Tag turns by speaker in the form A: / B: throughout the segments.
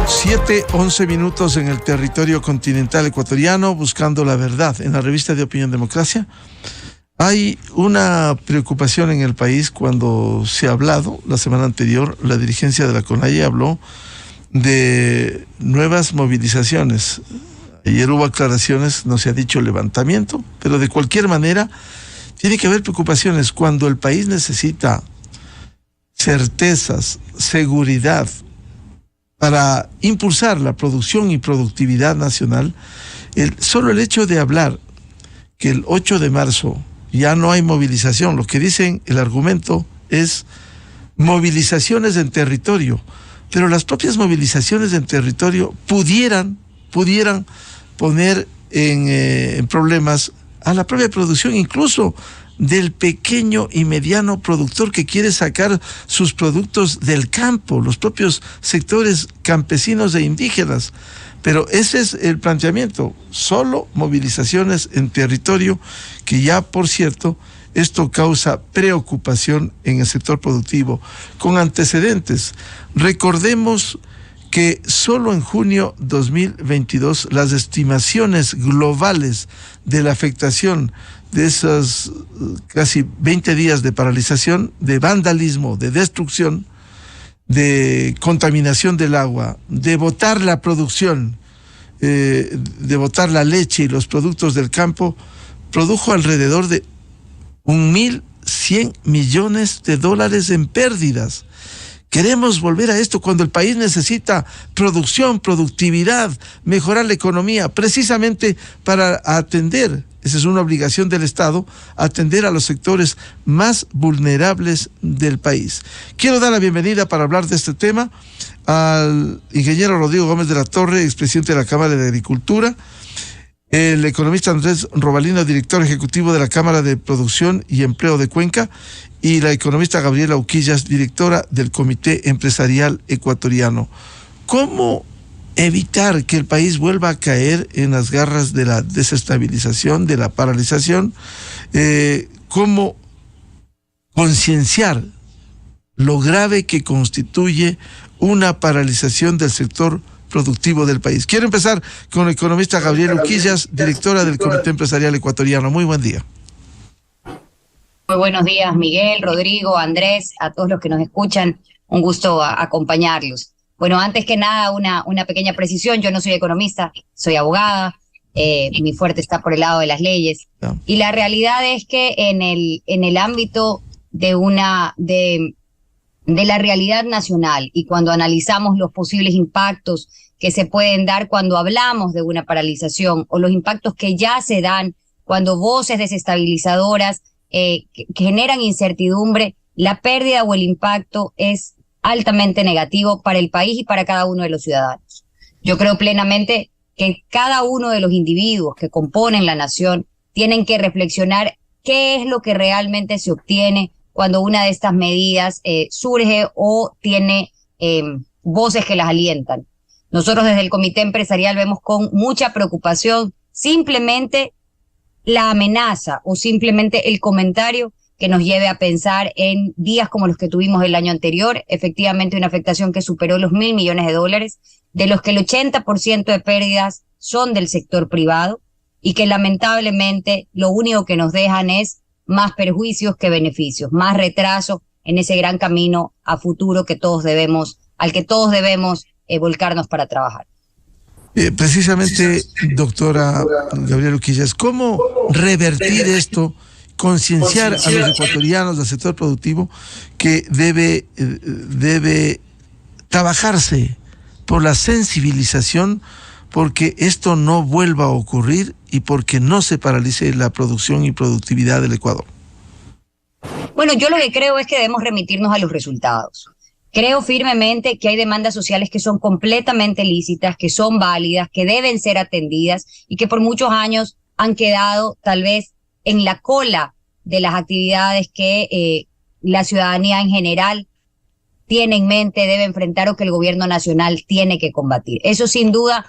A: 7:11 en el territorio continental ecuatoriano, buscando la verdad. En la revista de Opinión Democracia hay una preocupación en el país cuando se ha hablado, la semana anterior, la dirigencia de la CONAIE habló de nuevas movilizaciones. Ayer hubo aclaraciones, no se ha dicho levantamiento, pero de cualquier manera tiene que haber preocupaciones cuando el país necesita certezas, seguridad, para impulsar la producción y productividad nacional. Solo el hecho de hablar que el 8 de marzo ya no hay movilización, lo que dicen, el argumento es movilizaciones en territorio, pero las propias movilizaciones en territorio pudieran poner en problemas a la propia producción, incluso del pequeño y mediano productor que quiere sacar sus productos del campo, los propios sectores campesinos e indígenas. Pero ese es el planteamiento, solo movilizaciones en territorio, que ya, por cierto, esto causa preocupación en el sector productivo, con antecedentes. Recordemos que solo en junio 2022 las estimaciones globales de la afectación de esos casi 20 días de paralización, de vandalismo, de destrucción, de contaminación del agua, de botar la producción, de botar la leche y los productos del campo, produjo alrededor de 1.100 millones de dólares en pérdidas. Queremos volver a esto cuando el país necesita producción, productividad, mejorar la economía, precisamente para atender, esa es una obligación del Estado, atender a los sectores más vulnerables del país. Quiero dar la bienvenida para hablar de este tema al ingeniero Rodrigo Gómez de la Torre, expresidente de la Cámara de Agricultura, el economista Andrés Robalino, director ejecutivo de la Cámara de Producción y Empleo de Cuenca, y la economista Gabriela Uquillas, directora del Comité Empresarial Ecuatoriano. ¿Cómo evitar que el país vuelva a caer en las garras de la desestabilización, de la paralización? ¿Cómo concienciar lo grave que constituye una paralización del sector productivo del país? Quiero empezar con la economista Gabriela Uquillas, directora del Comité Empresarial Ecuatoriano. Muy buen día.
B: Muy buenos días, Miguel, Rodrigo, Andrés, a todos los que nos escuchan. Un gusto acompañarlos. Bueno, antes que nada, una pequeña precisión. Yo no soy economista, soy abogada. Mi fuerte está por el lado de las leyes. Yeah. Y la realidad es que en el ámbito de la realidad nacional, y cuando analizamos los posibles impactos que se pueden dar cuando hablamos de una paralización, o los impactos que ya se dan cuando voces desestabilizadoras que generan incertidumbre, la pérdida o el impacto es altamente negativo para el país y para cada uno de los ciudadanos. Yo creo plenamente que cada uno de los individuos que componen la nación tienen que reflexionar qué es lo que realmente se obtiene cuando una de estas medidas surge o tiene voces que las alientan. Nosotros desde el Comité Empresarial vemos con mucha preocupación simplemente la amenaza o simplemente el comentario que nos lleve a pensar en días como los que tuvimos el año anterior, efectivamente una afectación que superó los 1.000 millones de dólares, de los que el 80% de pérdidas son del sector privado y que lamentablemente lo único que nos dejan es más perjuicios que beneficios, más retraso en ese gran camino a futuro al que todos debemos volcarnos para trabajar.
A: Precisamente, doctora Gabriela Uquillas, ¿cómo revertir esto, concienciar a los ecuatorianos del sector productivo que debe trabajarse por la sensibilización, porque esto no vuelva a ocurrir y porque no se paralice la producción y productividad del Ecuador?
B: Bueno, yo lo que creo es que debemos remitirnos a los resultados. Creo firmemente que hay demandas sociales que son completamente lícitas, que son válidas, que deben ser atendidas y que por muchos años han quedado tal vez en la cola de las actividades que la ciudadanía en general tiene en mente, debe enfrentar o que el gobierno nacional tiene que combatir. Eso sin duda,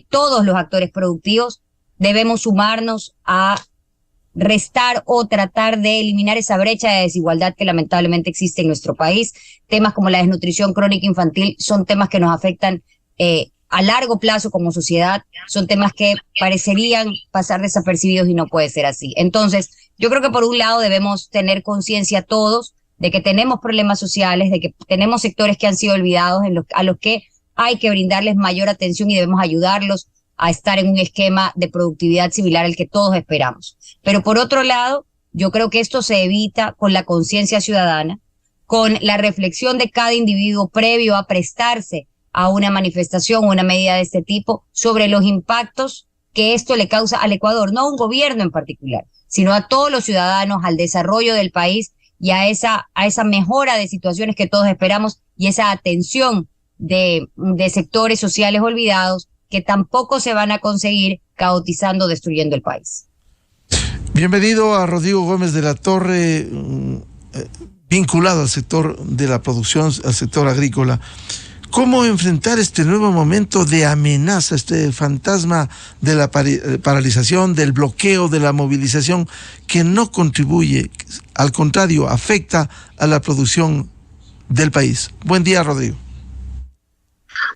B: todos los actores productivos debemos sumarnos a restar o tratar de eliminar esa brecha de desigualdad que lamentablemente existe en nuestro país. Temas como la desnutrición crónica infantil son temas que nos afectan a largo plazo como sociedad, son temas que parecerían pasar desapercibidos y no puede ser así. Entonces, yo creo que por un lado debemos tener conciencia todos de que tenemos problemas sociales, de que tenemos sectores que han sido olvidados, a los que hay que brindarles mayor atención y debemos ayudarlos a estar en un esquema de productividad similar al que todos esperamos. Pero por otro lado, yo creo que esto se evita con la conciencia ciudadana, con la reflexión de cada individuo previo a prestarse a una manifestación o una medida de este tipo sobre los impactos que esto le causa al Ecuador, no a un gobierno en particular, sino a todos los ciudadanos, al desarrollo del país y a esa mejora de situaciones que todos esperamos y esa atención de sectores sociales olvidados que tampoco se van a conseguir caotizando, destruyendo el país.
A: Bienvenido a Rodrigo Gómez de la Torre, vinculado al sector de la producción, al sector agrícola. ¿Cómo enfrentar este nuevo momento de amenaza, este fantasma de la paralización, del bloqueo, de la movilización, que no contribuye, al contrario, afecta a la producción del país? Buen día, Rodrigo.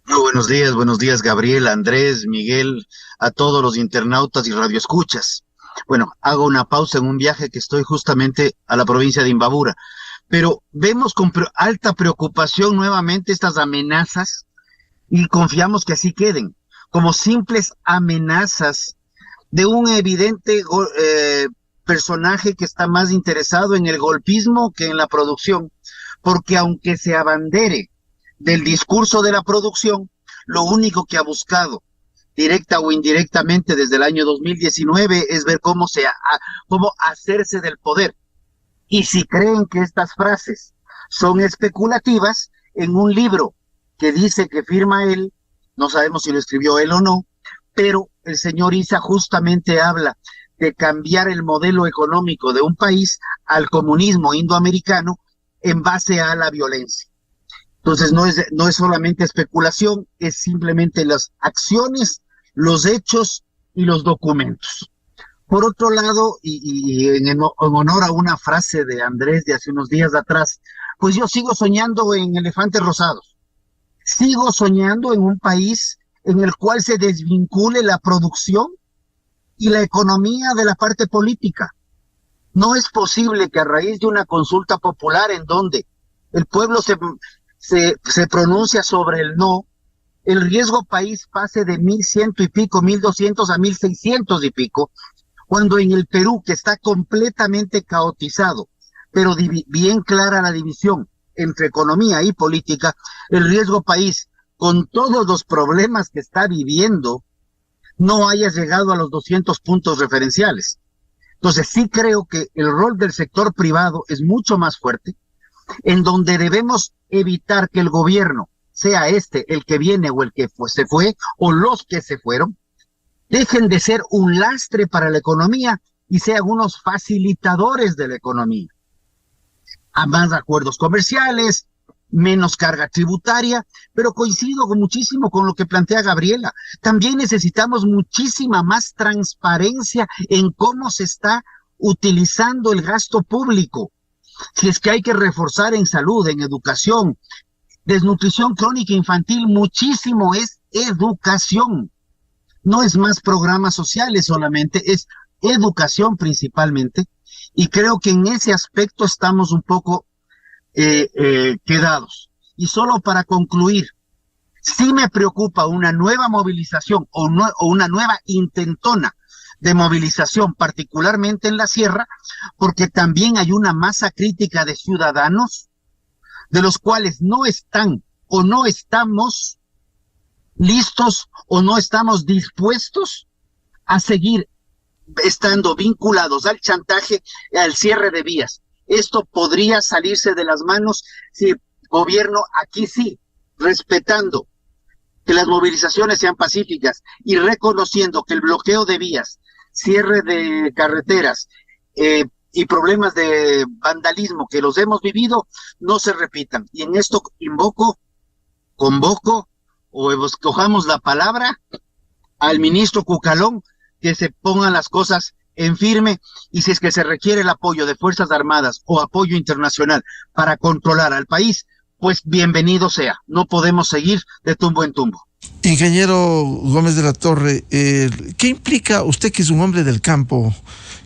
C: Muy buenos días, Gabriel, Andrés, Miguel, a todos los internautas y radioescuchas. Bueno, hago una pausa en un viaje que estoy justamente a la provincia de Imbabura, pero vemos con alta preocupación nuevamente estas amenazas y confiamos que así queden, como simples amenazas de un evidente personaje que está más interesado en el golpismo que en la producción, porque aunque se abandere del discurso de la producción, lo único que ha buscado, directa o indirectamente desde el año 2019, es ver cómo hacerse del poder. Y si creen que estas frases son especulativas, en un libro que dice que firma él, no sabemos si lo escribió él o no, pero el señor Issa justamente habla de cambiar el modelo económico de un país al comunismo indoamericano en base a la violencia. Entonces no es solamente especulación, es simplemente las acciones, los hechos y los documentos. Por otro lado, y en honor a una frase de Andrés de hace unos días atrás, pues yo sigo soñando en elefantes rosados. Sigo soñando en un país en el cual se desvincule la producción y la economía de la parte política. No es posible que a raíz de una consulta popular en donde el pueblo se pronuncia sobre el no, el riesgo país pase de 1.100 y pico, 1.200 a 1.600 y pico, cuando en el Perú, que está completamente caotizado, pero bien clara la división entre economía y política, el riesgo país, con todos los problemas que está viviendo, no haya llegado a los 200 puntos referenciales. Entonces sí creo que el rol del sector privado es mucho más fuerte, en donde debemos evitar que el gobierno, sea el que viene o el que se fue, o los que se fueron, dejen de ser un lastre para la economía y sean unos facilitadores de la economía. A más acuerdos comerciales, menos carga tributaria, pero coincido muchísimo con lo que plantea Gabriela. También necesitamos muchísima más transparencia en cómo se está utilizando el gasto público. Si es que hay que reforzar en salud, en educación, desnutrición crónica infantil, muchísimo es educación. No es más programas sociales solamente, es educación principalmente, y creo que en ese aspecto estamos un poco quedados. Y solo para concluir, sí me preocupa una nueva movilización o una nueva intentona de movilización, particularmente en la sierra, porque también hay una masa crítica de ciudadanos de los cuales no están o no estamos listos o no estamos dispuestos a seguir estando vinculados al chantaje, al cierre de vías. Esto podría salirse de las manos si el gobierno aquí sí, respetando que las movilizaciones sean pacíficas y reconociendo que el bloqueo de vías, cierre de carreteras y problemas de vandalismo que los hemos vivido no se repitan. Y en esto convoco o escojamos la palabra al ministro Cucalón, que se pongan las cosas en firme, y si es que se requiere el apoyo de Fuerzas Armadas o apoyo internacional para controlar al país, pues bienvenido sea. No podemos seguir de tumbo en tumbo.
A: Ingeniero Gómez de la Torre, ¿qué implica, usted que es un hombre del campo,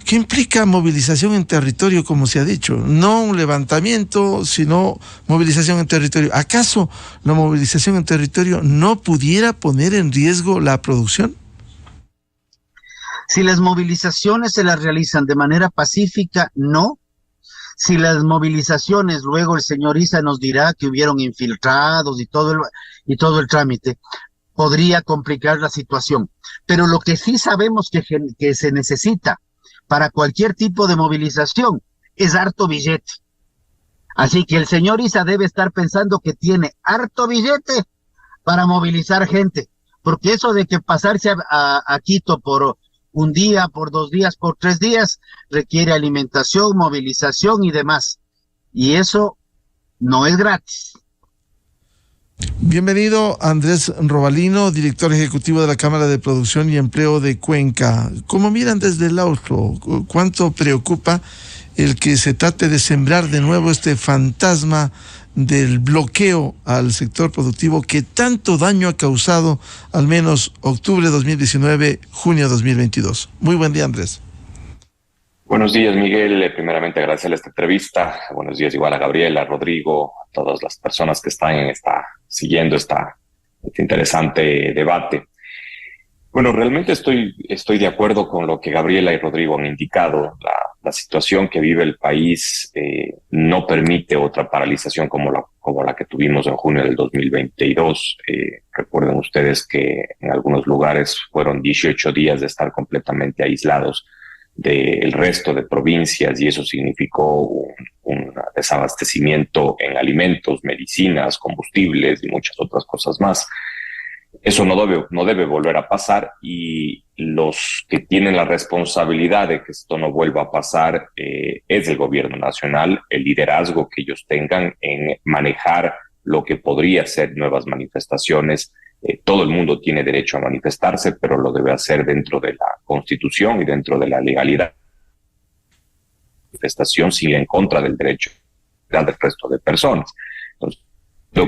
A: qué implica movilización en territorio, como se ha dicho? No un levantamiento, sino movilización en territorio. ¿Acaso la movilización en territorio no pudiera poner en riesgo la producción?
C: Si las movilizaciones se las realizan de manera pacífica, no. Si las movilizaciones, luego el señor Issa nos dirá que hubieron infiltrados y todo el trámite, podría complicar la situación. Pero lo que sí sabemos que se necesita para cualquier tipo de movilización es harto billete. Así que el señor Issa debe estar pensando que tiene harto billete para movilizar gente, porque eso de que pasarse a Quito por un día, por 2 días, por 3 días, requiere alimentación, movilización y demás. Y eso no es gratis.
A: Bienvenido Andrés Robalino, director ejecutivo de la Cámara de Producción y Empleo de Cuenca. ¿Cómo miran desde el austro? ¿Cuánto preocupa el que se trate de sembrar de nuevo este fantasma del bloqueo al sector productivo que tanto daño ha causado, al menos octubre de 2019, junio de 2022? Muy buen día, Andrés.
D: Buenos días, Miguel. Primeramente, agradecerle esta entrevista. Buenos días igual a Gabriela, a Rodrigo, a todas las personas que están siguiendo este interesante debate. Bueno, realmente estoy de acuerdo con lo que Gabriela y Rodrigo han indicado. La situación que vive el país no permite otra paralización como la que tuvimos en junio del 2022. Recuerden ustedes que en algunos lugares fueron 18 días de estar completamente aislados del resto de provincias, y eso significó un desabastecimiento en alimentos, medicinas, combustibles y muchas otras cosas más. Eso no debe volver a pasar, y los que tienen la responsabilidad de que esto no vuelva a pasar es el gobierno nacional, el liderazgo que ellos tengan en manejar lo que podría ser nuevas manifestaciones. Todo el mundo tiene derecho a manifestarse, pero lo debe hacer dentro de la Constitución y dentro de la legalidad. Manifestación sin en contra del derecho del resto de personas. Entonces,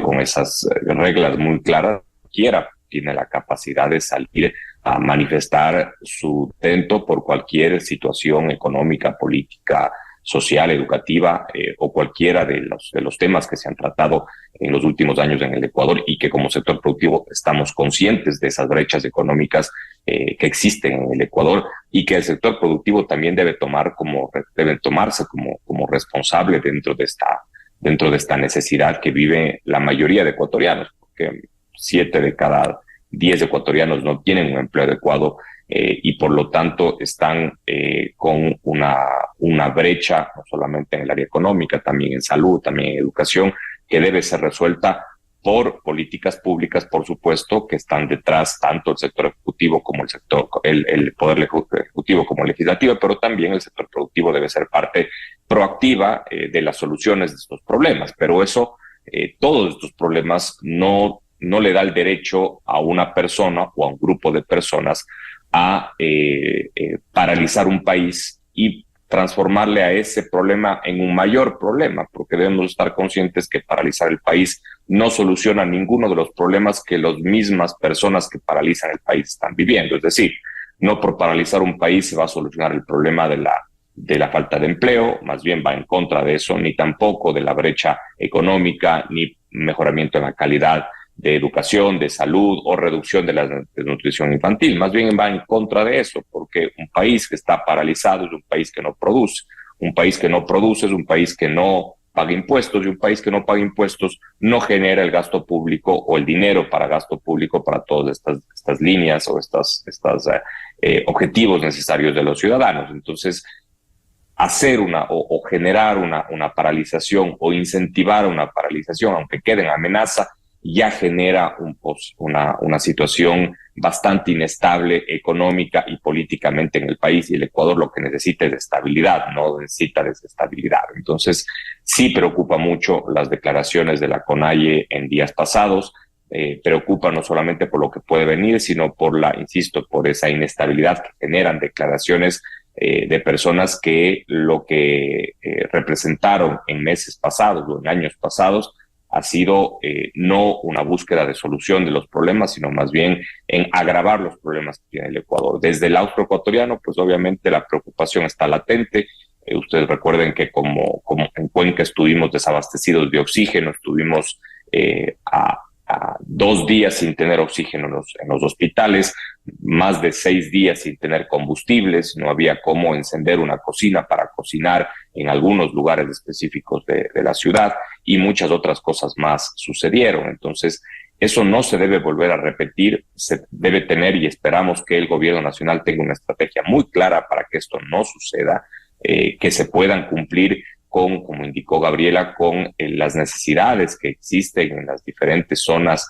D: con esas reglas muy claras, cualquiera tiene la capacidad de salir a manifestar su intento por cualquier situación económica, política, social, educativa o cualquiera de los temas que se han tratado en los últimos años en el Ecuador, y que como sector productivo estamos conscientes de esas brechas económicas que existen en el Ecuador, y que el sector productivo también debe tomarse como responsable dentro de esta necesidad que vive la mayoría de ecuatorianos, porque 7 de cada 10 ecuatorianos no tienen un empleo adecuado y por lo tanto están con una brecha, no solamente en el área económica, también en salud, también en educación, que debe ser resuelta por políticas públicas, por supuesto, que están detrás tanto el sector ejecutivo como el poder ejecutivo como el legislativo, pero también el sector productivo debe ser parte proactiva de las soluciones de estos problemas. Pero todos estos problemas no le da el derecho a una persona o a un grupo de personas a paralizar un país y transformarle a ese problema en un mayor problema, porque debemos estar conscientes que paralizar el país no soluciona ninguno de los problemas que las mismas personas que paralizan el país están viviendo. Es decir, no por paralizar un país se va a solucionar el problema de la falta de empleo, más bien va en contra de eso, ni tampoco de la brecha económica, ni mejoramiento en la calidad de educación, de salud o reducción de la desnutrición infantil. Más bien va en contra de eso, porque un país que está paralizado es un país que no produce. Un país que no produce es un país que no paga impuestos, y un país que no paga impuestos no genera el gasto público o el dinero para gasto público para todas estas líneas o estos objetivos necesarios de los ciudadanos. Entonces, hacer o generar una paralización o incentivar una paralización, aunque quede en amenaza, ya genera una situación bastante inestable económica y políticamente en el país, y el Ecuador lo que necesita es estabilidad, no necesita desestabilidad. Entonces, sí preocupa mucho las declaraciones de la CONAIE en días pasados, preocupa no solamente por lo que puede venir, sino por esa inestabilidad que generan declaraciones de personas que lo que representaron en meses pasados o en años pasados ha sido no una búsqueda de solución de los problemas, sino más bien en agravar los problemas que tiene el Ecuador. Desde el austroecuatoriano, pues obviamente la preocupación está latente. Ustedes recuerden que como en Cuenca estuvimos desabastecidos de oxígeno, estuvimos a 2 días sin tener oxígeno en los hospitales, más de 6 días sin tener combustibles, no había cómo encender una cocina para cocinar en algunos lugares específicos de la ciudad, y muchas otras cosas más sucedieron. Entonces, eso no se debe volver a repetir, se debe tener, y esperamos que el gobierno nacional tenga una estrategia muy clara para que esto no suceda, que se puedan cumplir con, como indicó Gabriela, con las necesidades que existen en las diferentes zonas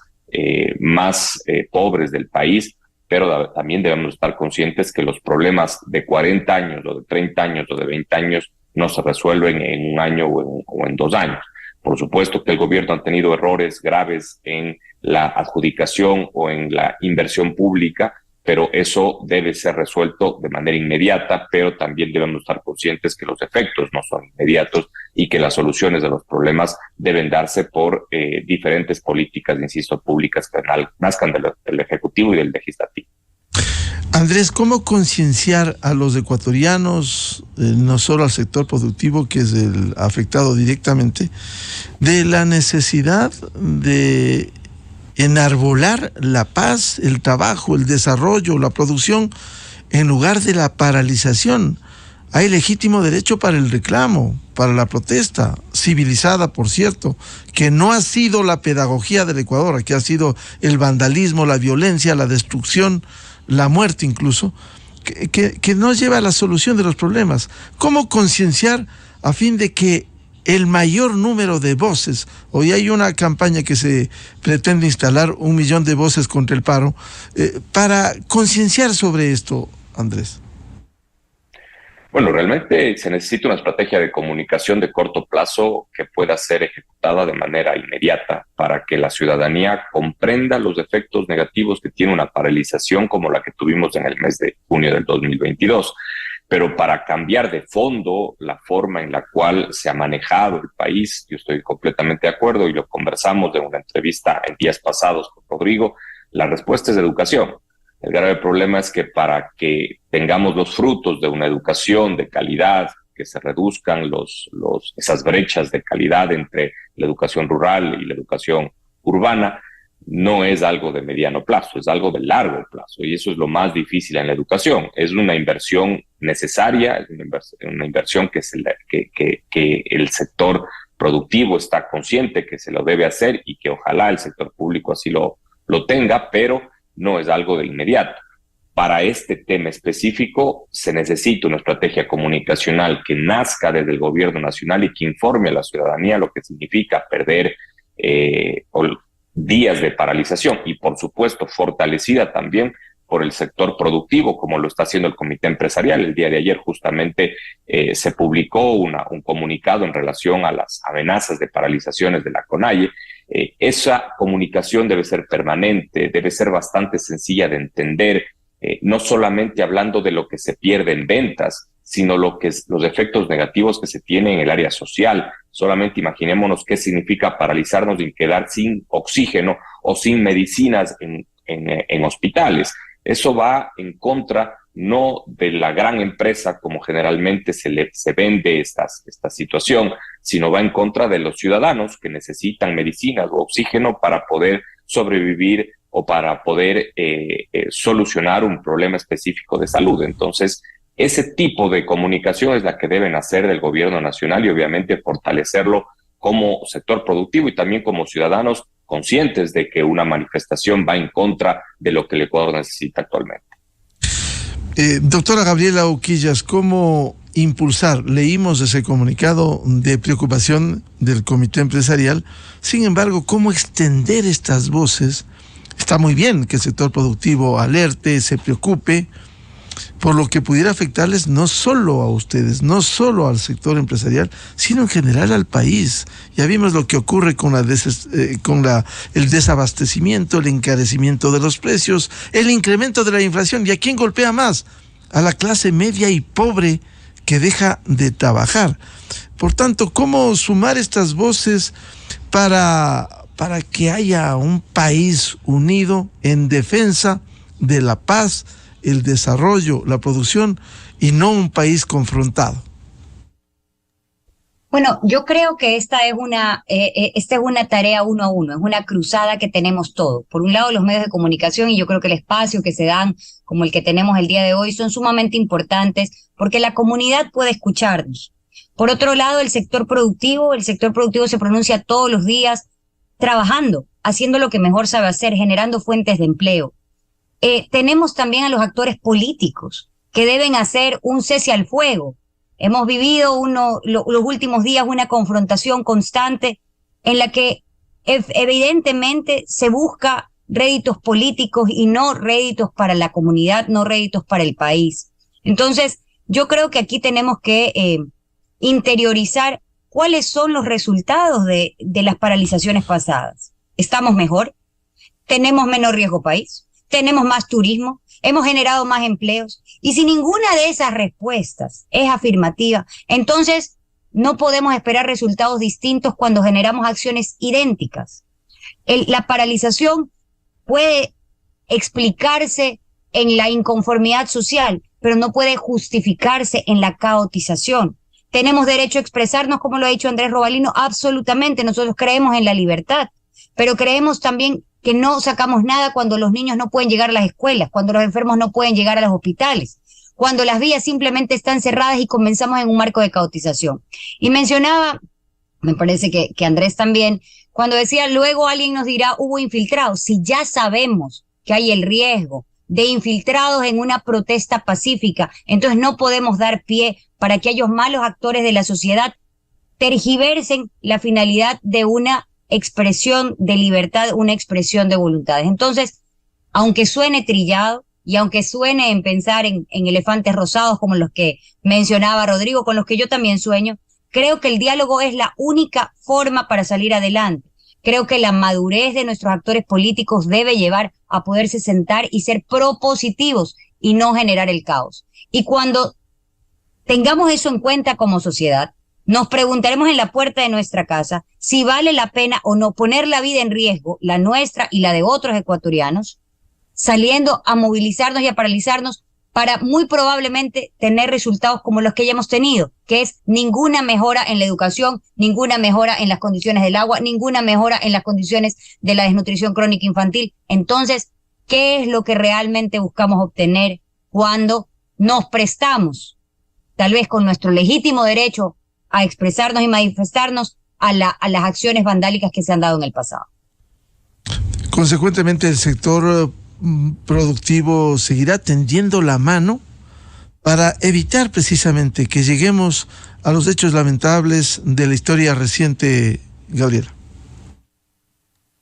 D: más pobres del país, pero también debemos estar conscientes que los problemas de 40 años o de 30 años o de 20 años no se resuelven en 1 año o en 2 años. Por supuesto que el gobierno ha tenido errores graves en la adjudicación o en la inversión pública, pero eso debe ser resuelto de manera inmediata, pero también debemos estar conscientes que los efectos no son inmediatos y que las soluciones de los problemas deben darse por diferentes políticas, insisto, públicas que nazcan del Ejecutivo y del Legislativo.
A: Andrés, ¿cómo concienciar a los ecuatorianos, no solo al sector productivo, que es el afectado directamente, de la necesidad de enarbolar la paz, el trabajo, el desarrollo, la producción, en lugar de la paralización? Hay legítimo derecho para el reclamo, para la protesta, civilizada, por cierto, que no ha sido la pedagogía del Ecuador, que ha sido el vandalismo, la violencia, la destrucción, la muerte incluso, que no lleva a la solución de los problemas. ¿Cómo concienciar a fin de que el mayor número de voces? Hoy hay una campaña que se pretende instalar 1 millón de voces contra el paro, para concienciar sobre esto, Andrés.
D: Bueno, realmente se necesita una estrategia de comunicación de corto plazo que pueda ser ejecutada de manera inmediata para que la ciudadanía comprenda los efectos negativos que tiene una paralización como la que tuvimos en el mes de junio del 2022. Pero para cambiar de fondo la forma en la cual se ha manejado el país, yo estoy completamente de acuerdo y lo conversamos en una entrevista en días pasados con Rodrigo, la respuesta es educación. El grave problema es que para que tengamos los frutos de una educación de calidad, que se reduzcan esas brechas de calidad entre la educación rural y la educación urbana, no es algo de mediano plazo, es algo de largo plazo, y eso es lo más difícil en la educación. Es una inversión necesaria, es una inversión que el sector productivo está consciente que se lo debe hacer y que ojalá el sector público así lo tenga, pero no es algo de inmediato. Para este tema específico se necesita una estrategia comunicacional que nazca desde el gobierno nacional y que informe a la ciudadanía lo que significa perder días de paralización, y por supuesto fortalecida también por el sector productivo, como lo está haciendo el Comité Empresarial. El día de ayer justamente se publicó un comunicado en relación a las amenazas de paralizaciones de la CONAIE. Esa comunicación debe ser permanente, debe ser bastante sencilla de entender, no solamente hablando de lo que se pierde en ventas, sino los efectos negativos que se tienen en el área social. Solamente imaginémonos qué significa paralizarnos y quedar sin oxígeno o sin medicinas en hospitales. Eso va en contra no de la gran empresa como generalmente se vende esta situación, sino va en contra de los ciudadanos que necesitan medicinas o oxígeno para poder sobrevivir o para poder solucionar un problema específico de salud. Entonces, ese tipo de comunicación es la que deben hacer del gobierno nacional y obviamente fortalecerlo como sector productivo y también como ciudadanos conscientes de que una manifestación va en contra de lo que el Ecuador necesita actualmente.
A: Doctora Gabriela Oquillas, ¿cómo impulsar? Leímos ese comunicado de preocupación del Comité Empresarial. Sin embargo, ¿cómo extender estas voces? Está muy bien que el sector productivo alerte, se preocupe por lo que pudiera afectarles no solo a ustedes, no solo al sector empresarial, sino en general al país. Ya vimos lo que ocurre con el desabastecimiento, el encarecimiento de los precios, el incremento de la inflación. ¿Y a quién golpea más? A la clase media y pobre que deja de trabajar. Por tanto, ¿cómo sumar estas voces para que haya un país unido en defensa de la paz, el desarrollo, la producción, y no un país confrontado?
B: Bueno, yo creo que esta es una tarea uno a uno, es una cruzada que tenemos todos. Por un lado, los medios de comunicación, y yo creo que el espacio que se dan, como el que tenemos el día de hoy, son sumamente importantes porque la comunidad puede escucharnos. Por otro lado, el sector productivo se pronuncia todos los días, trabajando, haciendo lo que mejor sabe hacer, generando fuentes de empleo. Tenemos también a los actores políticos que deben hacer un cese al fuego. Hemos vivido los últimos días una confrontación constante en la que evidentemente se busca réditos políticos y no réditos para la comunidad, no réditos para el país. Entonces, yo creo que aquí tenemos que interiorizar cuáles son los resultados de las paralizaciones pasadas. ¿Estamos mejor? ¿Tenemos menos riesgo país? ¿Tenemos más turismo? ¿Hemos generado más empleos? Y si ninguna de esas respuestas es afirmativa, entonces no podemos esperar resultados distintos cuando generamos acciones idénticas. La paralización puede explicarse en la inconformidad social, pero no puede justificarse en la caotización. ¿Tenemos derecho a expresarnos, como lo ha dicho Andrés Robalino? Absolutamente. Nosotros creemos en la libertad, pero creemos también que no sacamos nada cuando los niños no pueden llegar a las escuelas, cuando los enfermos no pueden llegar a los hospitales, cuando las vías simplemente están cerradas y comenzamos en un marco de caotización. Y mencionaba, me parece que Andrés también, cuando decía, luego alguien nos dirá, hubo infiltrados. Si ya sabemos que hay el riesgo de infiltrados en una protesta pacífica, entonces no podemos dar pie para que aquellos malos actores de la sociedad tergiversen la finalidad de una expresión de libertad, una expresión de voluntades. Entonces, aunque suene trillado y aunque suene en pensar en elefantes rosados como los que mencionaba Rodrigo, con los que yo también sueño, creo que el diálogo es la única forma para salir adelante. Creo que la madurez de nuestros actores políticos debe llevar a poderse sentar y ser propositivos y no generar el caos. Y cuando tengamos eso en cuenta como sociedad, nos preguntaremos en la puerta de nuestra casa si vale la pena o no poner la vida en riesgo, la nuestra y la de otros ecuatorianos, saliendo a movilizarnos y a paralizarnos para muy probablemente tener resultados como los que ya hemos tenido, que es ninguna mejora en la educación, ninguna mejora en las condiciones del agua, ninguna mejora en las condiciones de la desnutrición crónica infantil. Entonces, ¿qué es lo que realmente buscamos obtener cuando nos prestamos, tal vez con nuestro legítimo derecho a expresarnos y manifestarnos, a las acciones vandálicas que se han dado en el pasado?
A: Consecuentemente, el sector productivo seguirá tendiendo la mano para evitar precisamente que lleguemos a los hechos lamentables de la historia reciente, Gabriela.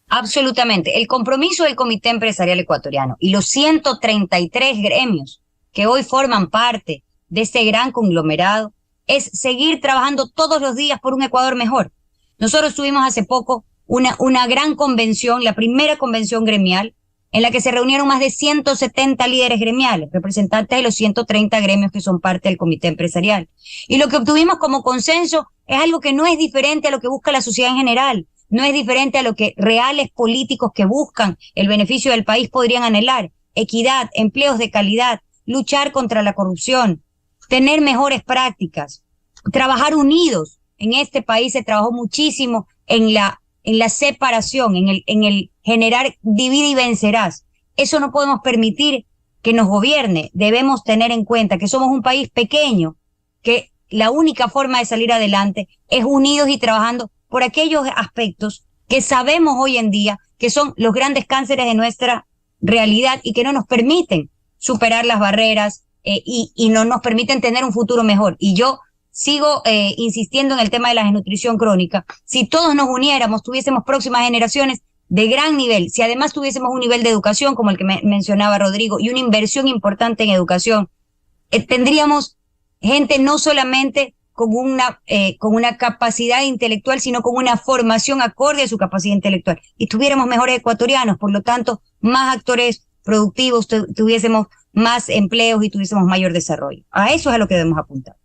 B: Absolutamente. El compromiso del Comité Empresarial Ecuatoriano y los 133 gremios que hoy forman parte de este gran conglomerado es seguir trabajando todos los días por un Ecuador mejor. Nosotros tuvimos hace poco una gran convención, la primera convención gremial, en la que se reunieron más de 170 líderes gremiales, representantes de los 130 gremios que son parte del comité empresarial. Y lo que obtuvimos como consenso es algo que no es diferente a lo que busca la sociedad en general, no es diferente a lo que reales políticos que buscan el beneficio del país podrían anhelar: equidad, empleos de calidad, luchar contra la corrupción, tener mejores prácticas, trabajar unidos. En este país se trabajó muchísimo en la separación, en el generar divide y vencerás. Eso no podemos permitir que nos gobierne. Debemos tener en cuenta que somos un país pequeño, que la única forma de salir adelante es unidos y trabajando por aquellos aspectos que sabemos hoy en día que son los grandes cánceres de nuestra realidad y que no nos permiten superar las barreras, y no nos permiten tener un futuro mejor. Y yo sigo insistiendo en el tema de la desnutrición crónica. Si todos nos uniéramos, tuviésemos próximas generaciones de gran nivel. Si además tuviésemos un nivel de educación como el que mencionaba Rodrigo y una inversión importante en educación, tendríamos gente no solamente con una capacidad intelectual, sino con una formación acorde a su capacidad intelectual. Y tuviéramos mejores ecuatorianos, por lo tanto, más actores productivos, tuviésemos más empleos y tuviésemos mayor desarrollo. A eso es a lo que debemos apuntar.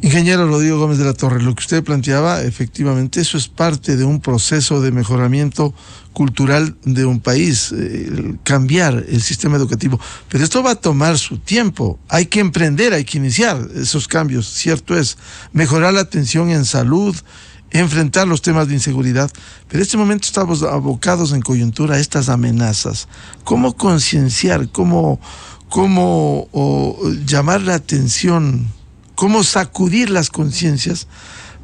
A: Ingeniero Rodrigo Gómez de la Torre, lo que usted planteaba, efectivamente, eso es parte de un proceso de mejoramiento cultural de un país, cambiar el sistema educativo. Pero esto va a tomar su tiempo. Hay que emprender, hay que iniciar esos cambios. Cierto es, mejorar la atención en salud, enfrentar los temas de inseguridad. Pero en este momento estamos abocados en coyuntura a estas amenazas. ¿Cómo concienciar? ¿Cómo llamar la atención? ¿Cómo sacudir las conciencias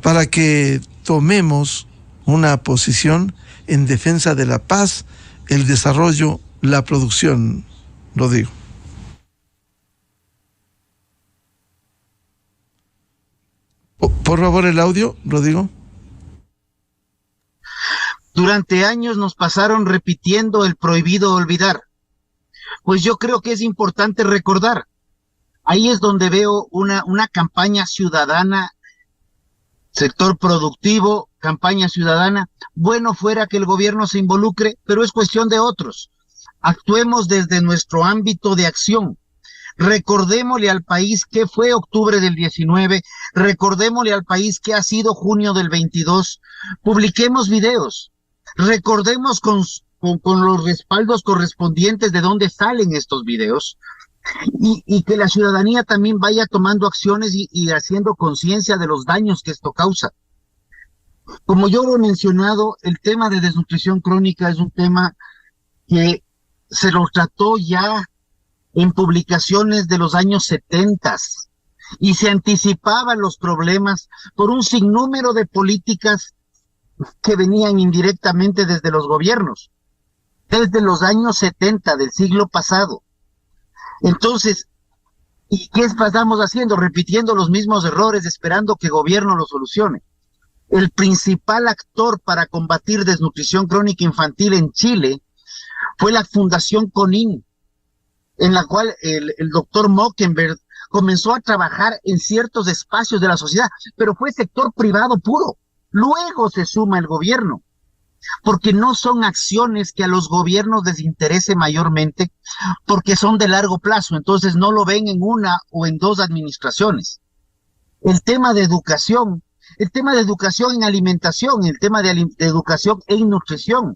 A: para que tomemos una posición en defensa de la paz, el desarrollo, la producción? Rodrigo. Por favor, el audio, Rodrigo.
C: Durante años nos pasaron repitiendo el prohibido olvidar. Pues yo creo que es importante recordar. Ahí es donde veo una campaña ciudadana, sector productivo, campaña ciudadana. Bueno fuera que el gobierno se involucre, pero es cuestión de otros. Actuemos desde nuestro ámbito de acción. Recordémosle al país qué fue octubre del 19, recordémosle al país qué ha sido junio del 22. Publiquemos videos, recordemos con los respaldos correspondientes de dónde salen estos videos. Y que la ciudadanía también vaya tomando acciones y haciendo conciencia de los daños que esto causa. Como yo lo he mencionado, el tema de desnutrición crónica es un tema que se lo trató ya en publicaciones de los años 70 y se anticipaban los problemas por un sinnúmero de políticas que venían indirectamente desde los gobiernos, desde los años 70 del siglo pasado. Entonces, ¿y qué pasamos haciendo? Repitiendo los mismos errores, esperando que el gobierno lo solucione. El principal actor para combatir desnutrición crónica infantil en Chile fue la Fundación CONIN, en la cual el doctor Mockenberg comenzó a trabajar en ciertos espacios de la sociedad, pero fue sector privado puro. Luego se suma el gobierno, porque no son acciones que a los gobiernos les interese mayormente, porque son de largo plazo, entonces no lo ven en una o en dos administraciones. El tema de educación en alimentación, el tema de educación en nutrición,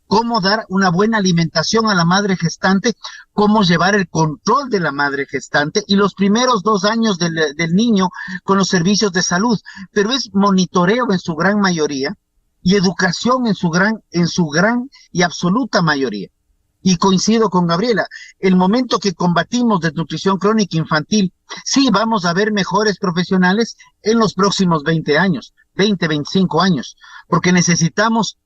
C: cómo dar una buena alimentación a la madre gestante, cómo llevar el control de la madre gestante y los primeros 2 años del niño con los servicios de salud, pero es monitoreo en su gran mayoría y educación en su gran y absoluta mayoría. Y coincido con Gabriela, el momento que combatimos desnutrición crónica infantil, sí vamos a ver mejores profesionales en los próximos 20 años, 20, 25 años, porque necesitamos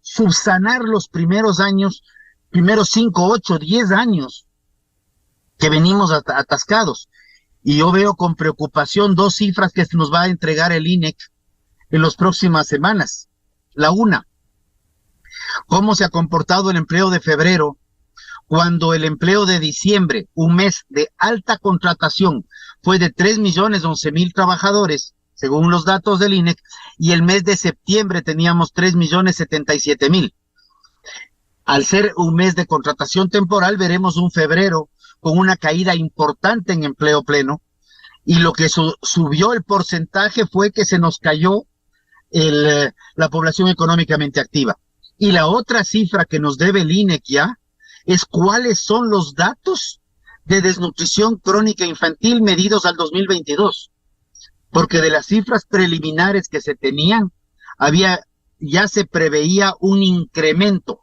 C: subsanar los primeros años, primeros 5, 8, 10 años que venimos atascados. Y yo veo con preocupación 2 cifras que nos va a entregar el INEC en las próximas semanas. La una, cómo se ha comportado el empleo de febrero, cuando el empleo de diciembre, un mes de alta contratación, fue de 3.011.000 trabajadores, según los datos del INEC, y el mes de septiembre teníamos 3.077.000. Al ser un mes de contratación temporal, veremos un febrero con una caída importante en empleo pleno, y lo que subió el porcentaje fue que se nos cayó la población económicamente activa. Y la otra cifra que nos debe el INEC ya es cuáles son los datos de desnutrición crónica infantil medidos al 2022. Porque de las cifras preliminares que se tenían, ya se preveía un incremento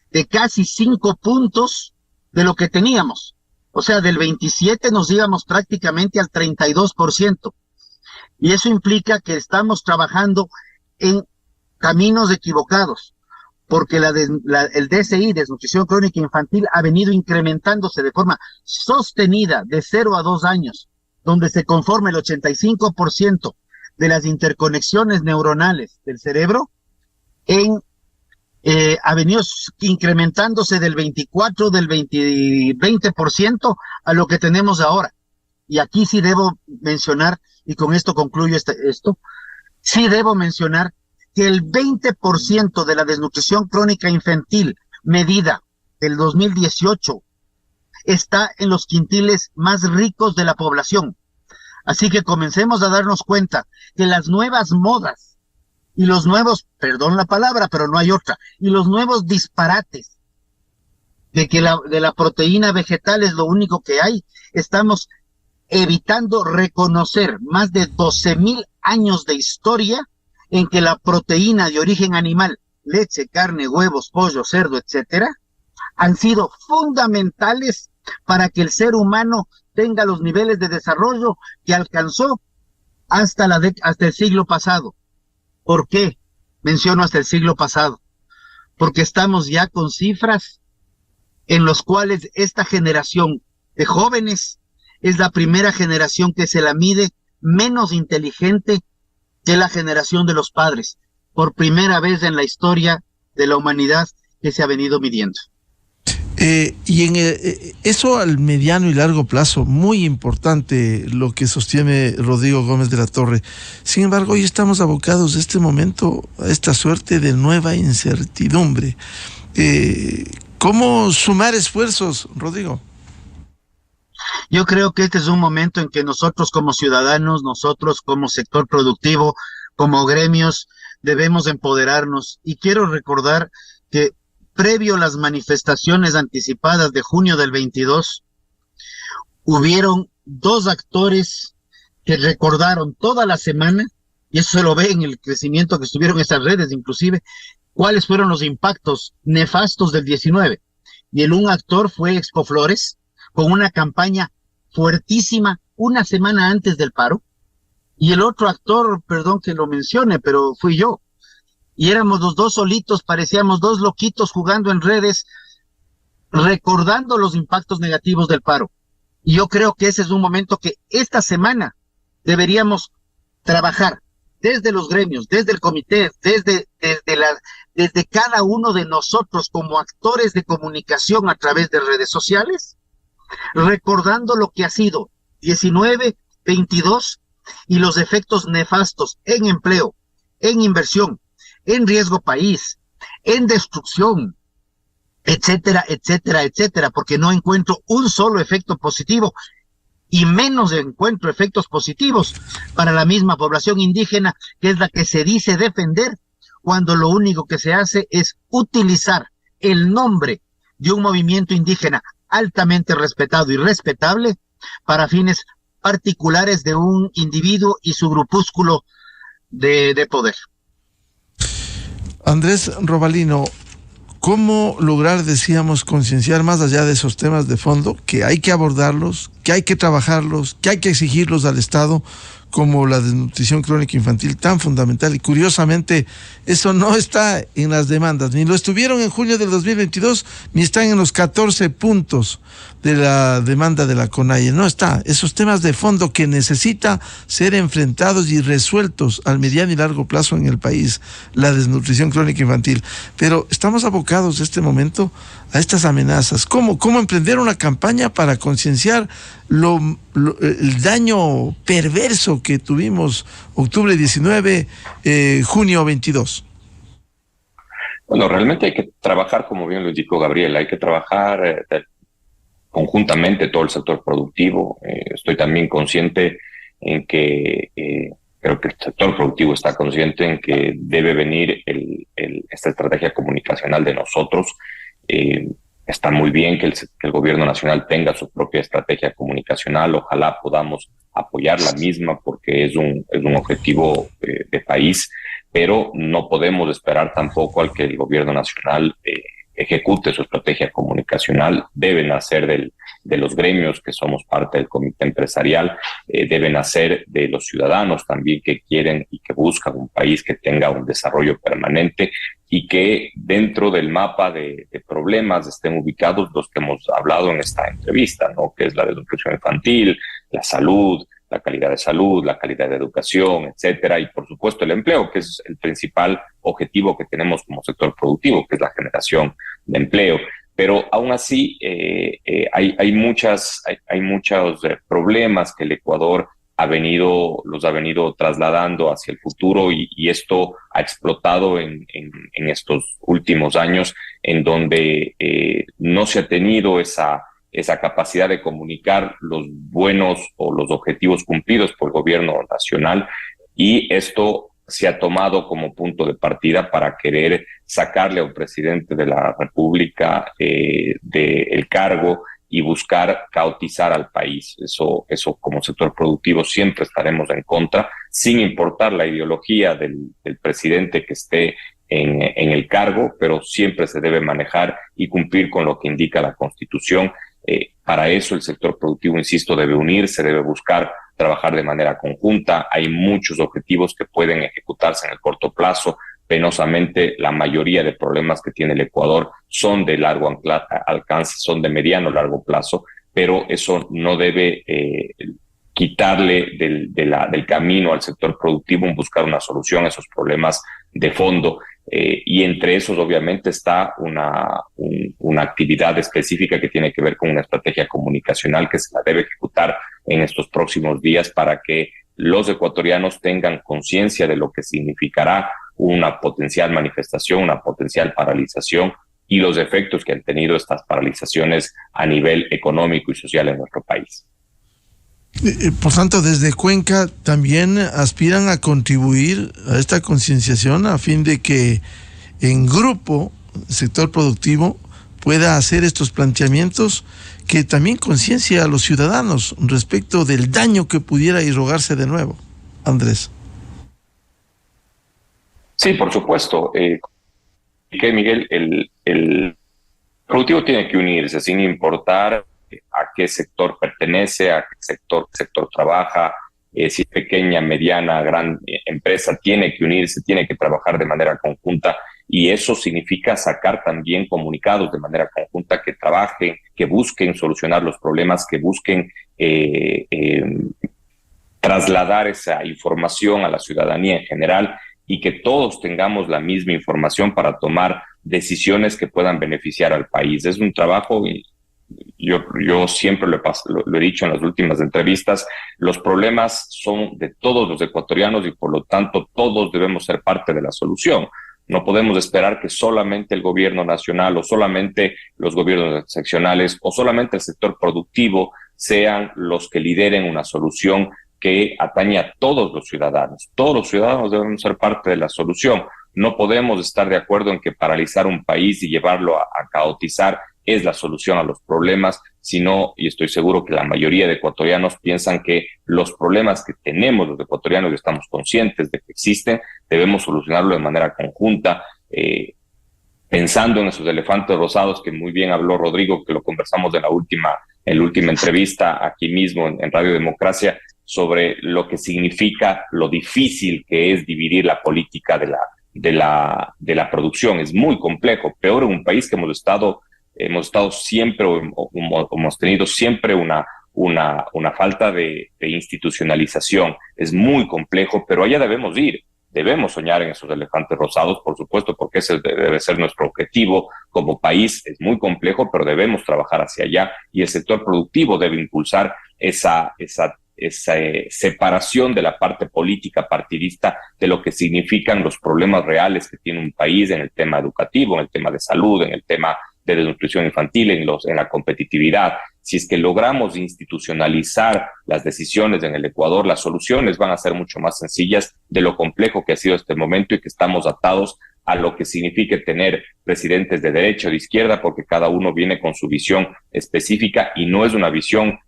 C: de casi 5 puntos de lo que teníamos. O sea, del 27 nos íbamos prácticamente al 32%. Y eso implica que estamos trabajando en caminos equivocados, porque el DSI, desnutrición crónica infantil, ha venido incrementándose de forma sostenida de 0 a 2 años, donde se conforma el 85% de las interconexiones neuronales del cerebro, ha venido incrementándose del 24, del 20% a lo que tenemos ahora. Y aquí sí debo mencionar, y con esto concluyo sí debo mencionar que el 20% de la desnutrición crónica infantil medida del 2018 está en los quintiles más ricos de la población. Así que comencemos a darnos cuenta que las nuevas modas y los nuevos, perdón la palabra, pero no hay otra, y los nuevos disparates de que de la proteína vegetal es lo único que hay, estamos evitando reconocer más de 12,000 años de historia en que la proteína de origen animal, leche, carne, huevos, pollo, cerdo, etcétera, han sido fundamentales para que el ser humano tenga los niveles de desarrollo que alcanzó hasta el siglo pasado. ¿Por qué menciono hasta el siglo pasado? Porque estamos ya con cifras en los cuales esta generación de jóvenes es la primera generación que se la mide menos inteligente que la generación de los padres, por primera vez en la historia de la humanidad que se ha venido midiendo.
A: Y eso al mediano y largo plazo, muy importante lo que sostiene Rodrigo Gómez de la Torre. Sin embargo, hoy estamos abocados en este momento a esta suerte de nueva incertidumbre. ¿Cómo sumar esfuerzos, Rodrigo?
C: Yo creo que este es un momento en que nosotros como ciudadanos, nosotros como sector productivo, como gremios, debemos empoderarnos. Y quiero recordar que previo a las manifestaciones anticipadas de junio del 22, hubieron dos actores que recordaron toda la semana, y eso se lo ve en el crecimiento que tuvieron esas redes inclusive, cuáles fueron los impactos nefastos del 19. Y un actor fue Expo Flores, con una campaña fuertísima una semana antes del paro, y el otro actor, perdón que lo mencione, pero fui yo, y éramos los dos solitos, parecíamos dos loquitos jugando en redes, recordando los impactos negativos del paro. Y yo creo que ese es un momento que esta semana deberíamos trabajar desde los gremios, desde el comité, desde cada uno de nosotros como actores de comunicación a través de redes sociales, recordando lo que ha sido 19, 22 y los efectos nefastos en empleo, en inversión, en riesgo país, en destrucción, etcétera, etcétera, etcétera, porque no encuentro un solo efecto positivo y menos encuentro efectos positivos para la misma población indígena, que es la que se dice defender, cuando lo único que se hace es utilizar el nombre de un movimiento indígena altamente respetado y respetable para fines particulares de un individuo y su grupúsculo de poder.
A: Andrés Robalino, ¿cómo lograr, decíamos, concienciar más allá de esos temas de fondo, que hay que abordarlos, que hay que trabajarlos, que hay que exigirlos al Estado, como la desnutrición crónica infantil, tan fundamental? Y curiosamente, eso no está en las demandas, ni lo estuvieron en junio del 2022, ni están en los 14 puntos de la demanda de la CONAIE. No está. Esos temas de fondo que necesita ser enfrentados y resueltos al mediano y largo plazo en el país, la desnutrición crónica infantil. Pero estamos abocados en este momento a estas amenazas. ¿Cómo emprender una campaña para concienciar el daño perverso que tuvimos octubre 19, junio 22?
D: Bueno, realmente hay que trabajar, como bien lo dijo Gabriel, hay que trabajar conjuntamente todo el sector productivo. Estoy también consciente en que creo que el sector productivo está consciente en que debe venir esta estrategia comunicacional de nosotros. Está muy bien que el gobierno nacional tenga su propia estrategia comunicacional. Ojalá podamos apoyar la misma porque es un objetivo de país, pero no podemos esperar tampoco al que el gobierno nacional ejecute su estrategia comunicacional. Deben hacer de los gremios que somos parte del comité empresarial, deben hacer de los ciudadanos también que quieren y que buscan un país que tenga un desarrollo permanente y que dentro del mapa de problemas estén ubicados los que hemos hablado en esta entrevista, ¿no? Que es la desnutrición infantil, la salud, la calidad de salud, la calidad de educación, etcétera, y por supuesto el empleo, que es el principal objetivo que tenemos como sector productivo, que es la generación de empleo. Pero aún así hay muchos problemas que el Ecuador los ha venido trasladando hacia el futuro y esto ha explotado en estos últimos años, en donde no se ha tenido esa esa capacidad de comunicar los buenos o los objetivos cumplidos por el gobierno nacional, y esto se ha tomado como punto de partida para querer sacarle a un presidente de la República del cargo y buscar caotizar al país. Eso como sector productivo siempre estaremos en contra, sin importar la ideología del presidente que esté en el cargo, pero siempre se debe manejar y cumplir con lo que indica la Constitución. Para eso el sector productivo, insisto, debe unirse, debe buscar trabajar de manera conjunta. Hay muchos objetivos que pueden ejecutarse en el corto plazo. Penosamente, la mayoría de problemas que tiene el Ecuador son de largo alcance, son de mediano largo plazo, pero eso no debe quitarle del camino al sector productivo en buscar una solución a esos problemas de fondo. Y entre esos, obviamente, está una actividad específica que tiene que ver con una estrategia comunicacional que se la debe ejecutar en estos próximos días para que los ecuatorianos tengan conciencia de lo que significará una potencial manifestación, una potencial paralización y los efectos que han tenido estas paralizaciones a nivel económico y social en nuestro país.
A: Por tanto, desde Cuenca también aspiran a contribuir a esta concienciación a fin de que en grupo el sector productivo pueda hacer estos planteamientos que también conciencia a los ciudadanos respecto del daño que pudiera irrogarse de nuevo. Andrés.
D: Sí, por supuesto. Miguel, el productivo tiene que unirse sin importar a qué sector pertenece, a qué sector trabaja, si es pequeña, mediana, gran empresa, tiene que unirse, tiene que trabajar de manera conjunta, y eso significa sacar también comunicados de manera conjunta que trabajen, que busquen solucionar los problemas, que busquen trasladar esa información a la ciudadanía en general y que todos tengamos la misma información para tomar decisiones que puedan beneficiar al país. Es un trabajo, y yo siempre lo he dicho en las últimas entrevistas, los problemas son de todos los ecuatorianos y por lo tanto todos debemos ser parte de la solución. No podemos esperar que solamente el gobierno nacional o solamente los gobiernos seccionales o solamente el sector productivo sean los que lideren una solución que atañe a todos los ciudadanos. Todos los ciudadanos debemos ser parte de la solución. No podemos estar de acuerdo en que paralizar un país y llevarlo a caotizar es la solución a los problemas, sino, y estoy seguro que la mayoría de ecuatorianos piensan que los problemas que tenemos los ecuatorianos y estamos conscientes de que existen, debemos solucionarlo de manera conjunta, pensando en esos elefantes rosados que muy bien habló Rodrigo, que lo conversamos en la última entrevista aquí mismo en Radio Democracia, sobre lo que significa, lo difícil que es dividir la política de la producción. Es muy complejo, peor en un país que hemos estado siempre, o hemos tenido siempre una falta de institucionalización. Es muy complejo, pero allá debemos ir. Debemos soñar en esos elefantes rosados, por supuesto, porque ese debe ser nuestro objetivo como país. Es muy complejo, pero debemos trabajar hacia allá, y el sector productivo debe impulsar esa separación de la parte política partidista de lo que significan los problemas reales que tiene un país en el tema educativo, en el tema de salud, en el tema de desnutrición infantil, en la competitividad. Si es que logramos institucionalizar las decisiones en el Ecuador, las soluciones van a ser mucho más sencillas de lo complejo que ha sido este momento y que estamos atados a lo que significa tener presidentes de derecha o de izquierda, porque cada uno viene con su visión específica y no es una visión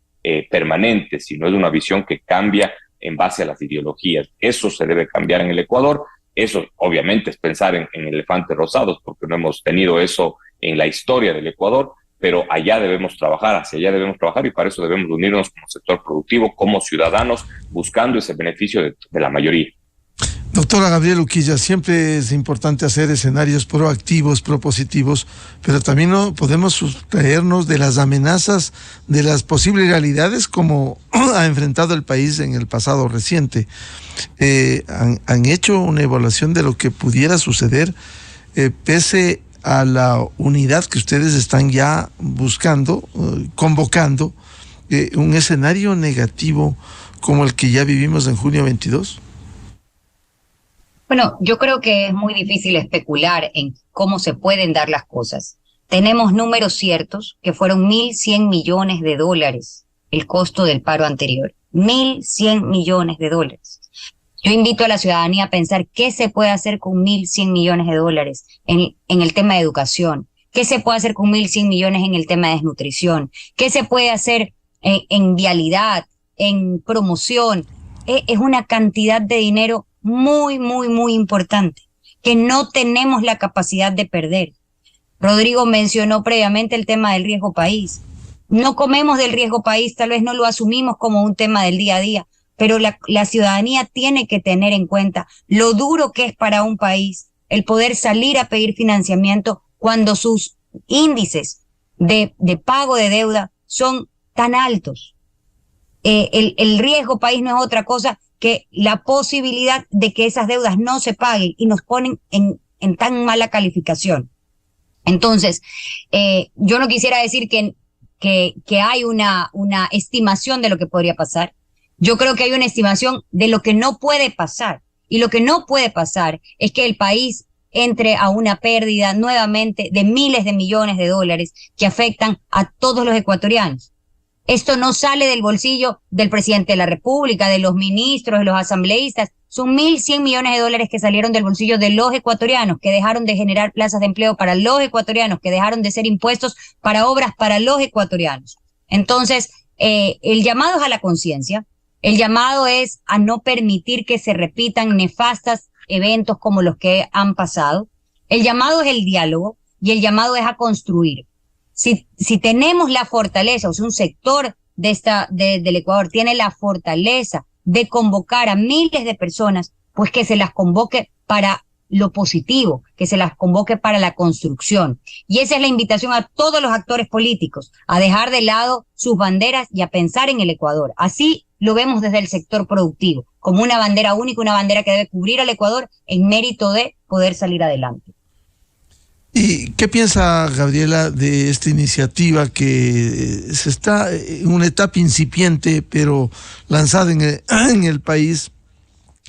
D: permanente, sino es una visión que cambia en base a las ideologías. Eso se debe cambiar en el Ecuador. Eso obviamente es pensar en elefantes rosados, porque no hemos tenido eso en la historia del Ecuador, pero allá debemos trabajar, hacia allá debemos trabajar, y para eso debemos unirnos como sector productivo, como ciudadanos, buscando ese beneficio de la mayoría.
A: Doctora Gabriela Uquilla, siempre es importante hacer escenarios proactivos, propositivos, pero también no podemos sustraernos de las amenazas, de las posibles realidades como ha enfrentado el país en el pasado reciente. Han hecho una evaluación de lo que pudiera suceder pese a la unidad que ustedes están ya buscando, convocando, un escenario negativo como el que ya vivimos en junio 22?
B: Bueno, yo creo que es muy difícil especular en cómo se pueden dar las cosas. tenemos números ciertos que fueron 1.100 millones de dólares el costo del paro anterior. 1.100 millones de dólares. Yo invito a la ciudadanía a pensar qué se puede hacer con 1.100 millones de dólares en el tema de educación, qué se puede hacer con 1.100 millones en el tema de desnutrición, qué se puede hacer en vialidad, en promoción. Es una cantidad de dinero muy, muy, muy importante que no tenemos la capacidad de perder. Rodrigo mencionó previamente el tema del riesgo país. No comemos del riesgo país, tal vez no lo asumimos como un tema del día a día, pero la ciudadanía tiene que tener en cuenta lo duro que es para un país el poder salir a pedir financiamiento cuando sus índices de pago de deuda son tan altos. El riesgo país no es otra cosa que la posibilidad de que esas deudas no se paguen y nos ponen en tan mala calificación. Entonces, yo no quisiera decir que hay una estimación de lo que podría pasar. Yo creo que hay una estimación de lo que no puede pasar. Y lo que no puede pasar es que el país entre a una pérdida nuevamente de miles de millones de dólares que afectan a todos los ecuatorianos. Esto no sale del bolsillo del presidente de la República, de los ministros, de los asambleístas. Son 1.100 millones de dólares que salieron del bolsillo de los ecuatorianos, que dejaron de generar plazas de empleo para los ecuatorianos, que dejaron de ser impuestos para obras para los ecuatorianos. Entonces, el llamado es a la conciencia. El llamado es a no permitir que se repitan nefastos eventos como los que han pasado. El llamado es el diálogo y el llamado es a construir. Si tenemos la fortaleza, o sea, un sector del Ecuador tiene la fortaleza de convocar a miles de personas, pues que se las convoque para lo positivo, que se las convoque para la construcción. Y esa es la invitación a todos los actores políticos, a dejar de lado sus banderas y a pensar en el Ecuador. Así lo vemos desde el sector productivo, como una bandera única, una bandera que debe cubrir al Ecuador en mérito de poder salir adelante.
A: ¿Y qué piensa Gabriela de esta iniciativa que se está en una etapa incipiente, pero lanzada en el país,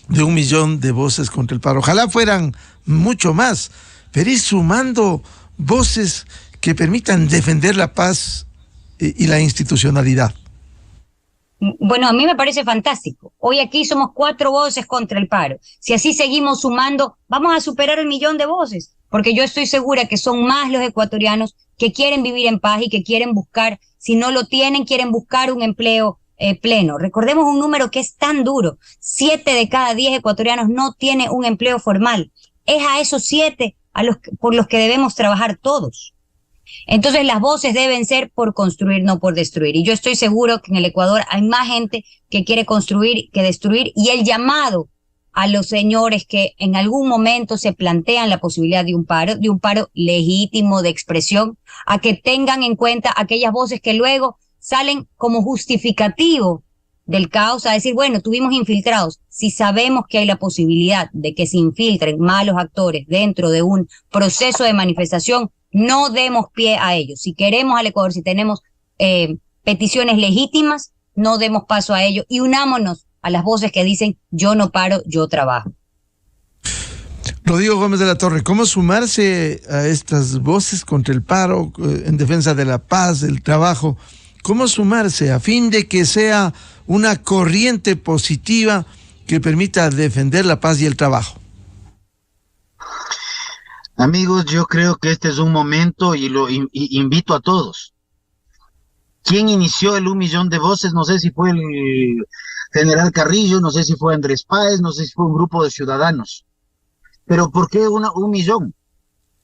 A: de 1 millón de voces contra el paro? Ojalá fueran mucho más, pero ir sumando voces que permitan defender la paz y la institucionalidad.
B: Bueno, a mí me parece fantástico. Hoy aquí somos 4 voces contra el paro. Si así seguimos sumando, vamos a superar el 1.000.000 de voces, porque yo estoy segura que son más los ecuatorianos que quieren vivir en paz y que quieren buscar, si no lo tienen, quieren buscar un empleo pleno. Recordemos un número que es tan duro. 7 de cada 10 ecuatorianos no tiene un empleo formal. Es a esos 7 por los que debemos trabajar todos. Entonces las voces deben ser por construir, no por destruir. Y yo estoy seguro que en el Ecuador hay más gente que quiere construir que destruir. Y el llamado a los señores que en algún momento se plantean la posibilidad de un paro legítimo de expresión, a que tengan en cuenta aquellas voces que luego salen como justificativo del caos, a decir, bueno, tuvimos infiltrados. Si sabemos que hay la posibilidad de que se infiltren malos actores dentro de un proceso de manifestación, no demos pie a ellos. Si queremos al Ecuador, si tenemos peticiones legítimas, no demos paso a ello y unámonos a las voces que dicen, yo no paro, yo trabajo.
A: Rodrigo Gómez de la Torre, ¿cómo sumarse a estas voces contra el paro, en defensa de la paz, del trabajo? ¿Cómo sumarse a fin de que sea una corriente positiva que permita defender la paz y el trabajo?
C: Amigos, yo creo que este es un momento y lo invito a todos. ¿Quién inició el 1 millón de voces? No sé si fue el general Carrillo, no sé si fue Andrés Páez, no sé si fue un grupo de ciudadanos. Pero ¿por qué 1 millón?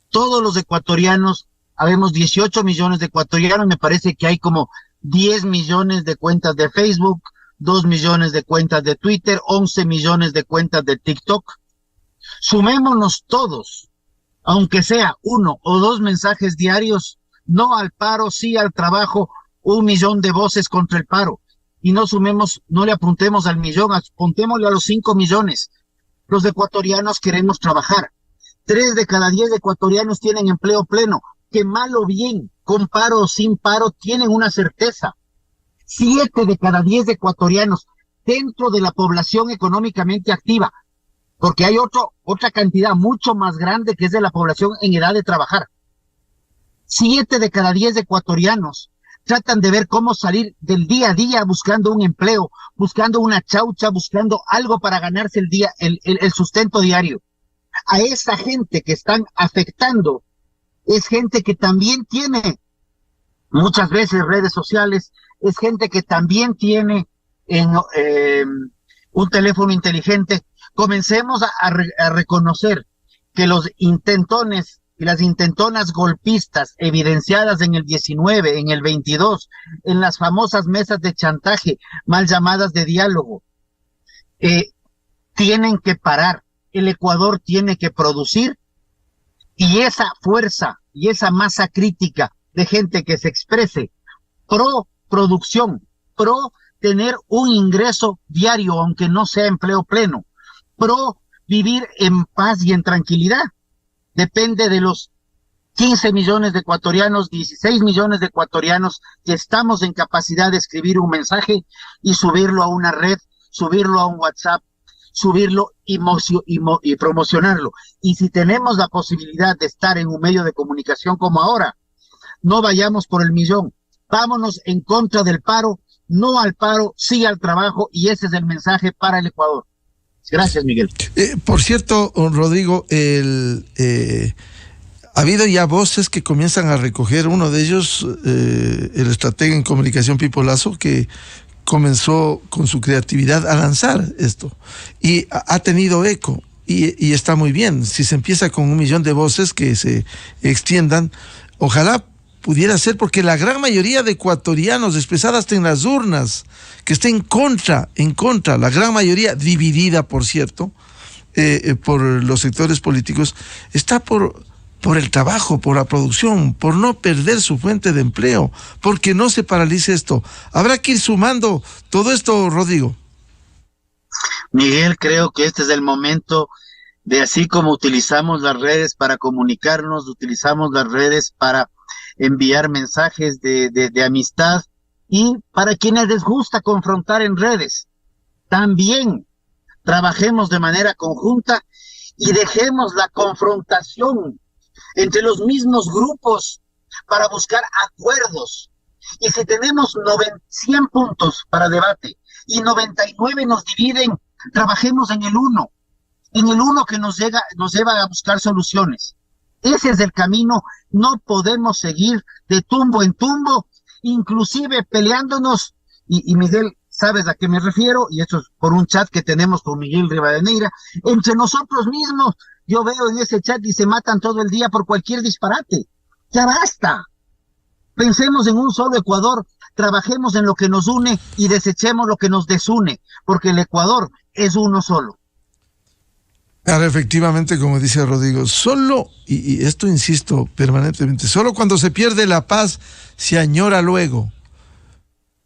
C: Todos los ecuatorianos, habemos 18 millones de ecuatorianos, me parece que hay como 10 millones de cuentas de Facebook, 2 millones de cuentas de Twitter, 11 millones de cuentas de TikTok. Sumémonos todos, aunque sea 1 o 2 mensajes diarios, no al paro, sí al trabajo, 1 millón de voces contra el paro. Y no sumemos, no le apuntemos al millón, apuntémosle a los 5 millones. Los ecuatorianos queremos trabajar. 3 de cada 10 ecuatorianos tienen empleo pleno, que mal o bien, con paro o sin paro, tienen una certeza. 7 de cada 10 ecuatorianos dentro de la población económicamente activa, porque hay otra cantidad mucho más grande que es de la población en edad de trabajar. 7 de cada 10 ecuatorianos tratan de ver cómo salir del día a día buscando un empleo, buscando una chaucha, buscando algo para ganarse el sustento diario. A esa gente que están afectando es gente que también tiene muchas veces redes sociales, es gente que también tiene un teléfono inteligente. Comencemos a reconocer que los intentones y las intentonas golpistas evidenciadas en el 19, en el 22, en las famosas mesas de chantaje, mal llamadas de diálogo, tienen que parar. El Ecuador tiene que producir, y esa fuerza y esa masa crítica de gente que se exprese pro producción, pro tener un ingreso diario, aunque no sea empleo pleno, pro vivir en paz y en tranquilidad, depende de los 15 millones de ecuatorianos, 16 millones de ecuatorianos que estamos en capacidad de escribir un mensaje y subirlo a una red, subirlo a un WhatsApp, subirlo y promocionarlo. Y si tenemos la posibilidad de estar en un medio de comunicación como ahora, no vayamos por el millón, vámonos en contra del paro, no al paro, sí al trabajo, y ese es el mensaje para el Ecuador. Gracias, Miguel.
A: Por cierto, Rodrigo, ha habido ya voces que comienzan a recoger, uno de ellos, el estratega en comunicación Pipo Lazo, que comenzó con su creatividad a lanzar esto y ha tenido eco y está muy bien. Si se empieza con 1 millón de voces que se extiendan, ojalá pudiera ser, porque la gran mayoría de ecuatorianos expresada hasta en las urnas, que está en contra, la gran mayoría dividida, por cierto, por los sectores políticos, está por el trabajo, por la producción, por no perder su fuente de empleo, porque no se paralice esto. Habrá que ir sumando todo esto, Rodrigo.
C: Miguel, creo que este es el momento de, así como utilizamos las redes para comunicarnos, utilizamos las redes para enviar mensajes de amistad, y para quienes les gusta confrontar en redes, también trabajemos de manera conjunta y dejemos la confrontación entre los mismos grupos para buscar acuerdos. Y si tenemos 100 puntos para debate y 99 nos dividen, trabajemos en el uno que nos lleva a buscar soluciones. Ese es el camino. No podemos seguir de tumbo en tumbo, inclusive peleándonos, y Miguel, ¿sabes a qué me refiero? Y esto es por un chat que tenemos con Miguel Rivadeneira, entre nosotros mismos. Yo veo en ese chat y se matan todo el día por cualquier disparate. ¡Ya basta! Pensemos en un solo Ecuador, trabajemos en lo que nos une y desechemos lo que nos desune, porque el Ecuador es uno solo.
A: Ahora, efectivamente, como dice Rodrigo, solo, y esto insisto permanentemente, solo cuando se pierde la paz se añora luego.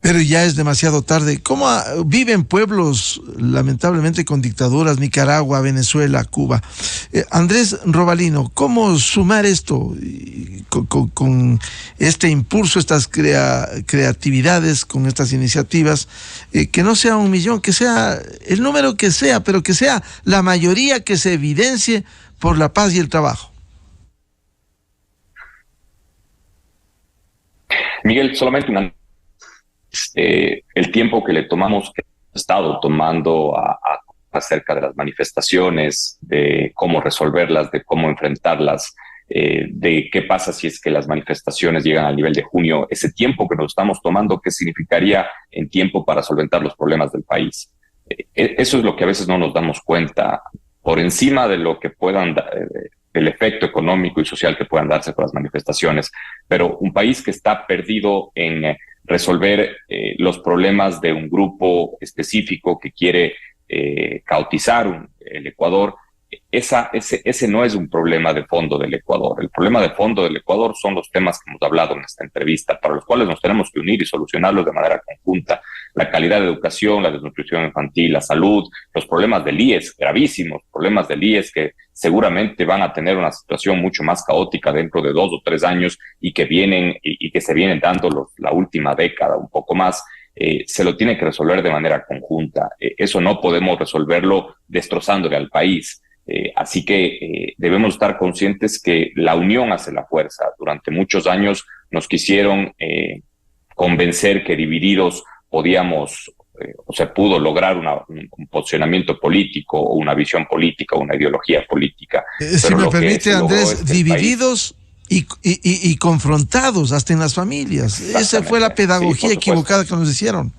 A: Pero ya es demasiado tarde. ¿Cómo viven pueblos, lamentablemente, con dictaduras? Nicaragua, Venezuela, Cuba. Andrés Robalino, ¿cómo sumar esto con este impulso, estas creatividades, con estas iniciativas? Que no sea 1 millón, que sea el número que sea, pero que sea la mayoría que se evidencie por la paz y el trabajo.
D: Miguel, solamente el tiempo que le tomamos, que hemos estado tomando acerca de las manifestaciones, de cómo resolverlas, de cómo enfrentarlas, de qué pasa si es que las manifestaciones llegan al nivel de junio, ese tiempo que nos estamos tomando, ¿qué significaría en tiempo para solventar los problemas del país? Eso es lo que a veces no nos damos cuenta, por encima de lo que puedan el efecto económico y social que puedan darse con las manifestaciones. Pero un país que está perdido en resolver los problemas de un grupo específico que quiere caotizar el Ecuador, ese no es un problema de fondo del Ecuador. El problema de fondo del Ecuador son los temas que hemos hablado en esta entrevista, para los cuales nos tenemos que unir y solucionarlos de manera conjunta. La calidad de educación, la desnutrición infantil, la salud, los problemas del IES, gravísimos problemas del IES que seguramente van a tener una situación mucho más caótica dentro de 2 o 3 años y que vienen y que se vienen dando la última década, un poco más. Se lo tiene que resolver de manera conjunta. Eso no podemos resolverlo destrozándole al país. Así que debemos estar conscientes que la unión hace la fuerza. Durante muchos años nos quisieron convencer que divididos podíamos o se pudo lograr un posicionamiento político o una visión política o una ideología política.
A: Si me permite, Andrés, divididos y confrontados hasta en las familias. Esa fue la pedagogía equivocada que nos hicieron.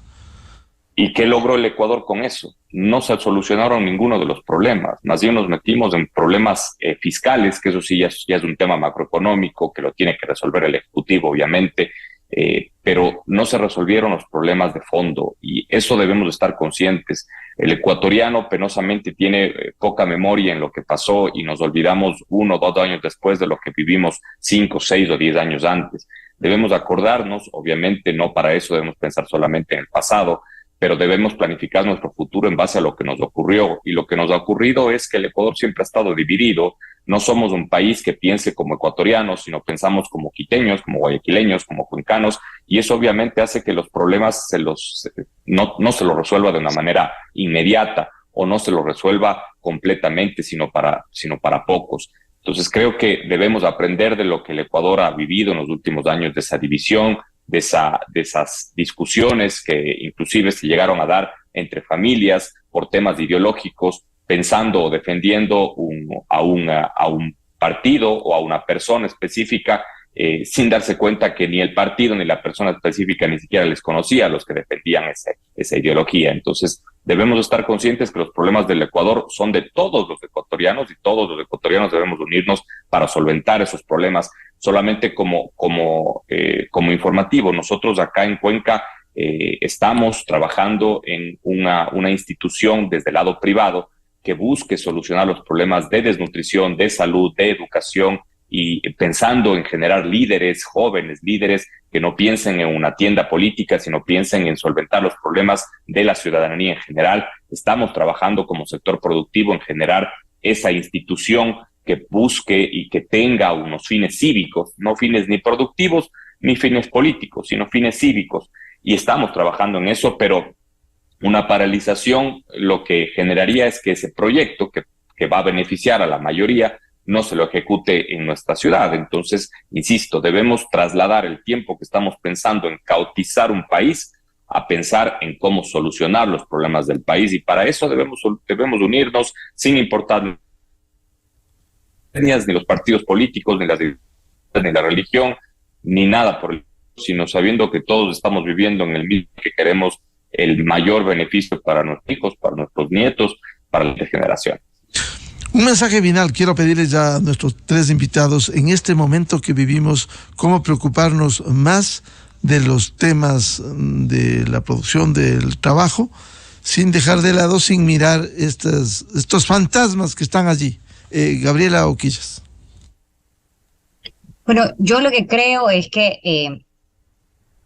D: ¿Y qué logró el Ecuador con eso? No se solucionaron ninguno de los problemas, más bien nos metimos en problemas fiscales, que eso sí ya es un tema macroeconómico que lo tiene que resolver el Ejecutivo, obviamente, pero no se resolvieron los problemas de fondo y eso debemos estar conscientes. El ecuatoriano penosamente tiene poca memoria en lo que pasó y nos olvidamos 1 o 2 años después de lo que vivimos 5, 6 o 10 años antes. Debemos acordarnos, obviamente no para eso debemos pensar solamente en el pasado, pero debemos planificar nuestro futuro en base a lo que nos ocurrió. Y lo que nos ha ocurrido es que el Ecuador siempre ha estado dividido. No somos un país que piense como ecuatorianos, sino pensamos como quiteños, como guayaquileños, como cuencanos, y eso obviamente hace que los problemas no se los resuelva de una manera inmediata o no se los resuelva completamente, sino para pocos. Entonces creo que debemos aprender de lo que el Ecuador ha vivido en los últimos años, de esa división, de esas discusiones que inclusive se llegaron a dar entre familias por temas ideológicos, pensando o defendiendo a un partido o a una persona específica, sin darse cuenta que ni el partido ni la persona específica ni siquiera les conocía a los que defendían esa ideología. Entonces debemos estar conscientes que los problemas del Ecuador son de todos los ecuatorianos y todos los ecuatorianos debemos unirnos para solventar esos problemas. Solamente como informativo, nosotros acá en Cuenca estamos trabajando en una institución desde el lado privado que busque solucionar los problemas de desnutrición, de salud, de educación, y pensando en generar líderes, jóvenes líderes, que no piensen en una tienda política, sino piensen en solventar los problemas de la ciudadanía en general. Estamos trabajando como sector productivo en generar esa institución que busque y que tenga unos fines cívicos, no fines ni productivos ni fines políticos, sino fines cívicos. Y estamos trabajando en eso, pero una paralización lo que generaría es que ese proyecto que va a beneficiar a la mayoría no se lo ejecute en nuestra ciudad. Entonces, insisto, debemos trasladar el tiempo que estamos pensando en caotizar un país a pensar en cómo solucionar los problemas del país, y para eso debemos unirnos sin importar ni los partidos políticos, ni la religión, ni nada por el, sino sabiendo que todos estamos viviendo en el mismo, que queremos el mayor beneficio para nuestros hijos, para nuestros nietos, para las generaciones.
A: Un mensaje final quiero pedirles ya a nuestros 3 invitados en este momento que vivimos, cómo preocuparnos más de los temas de la producción del trabajo, sin dejar de lado, sin mirar estos fantasmas que están allí. Gabriela Oquillas.
B: Bueno, yo lo que creo es que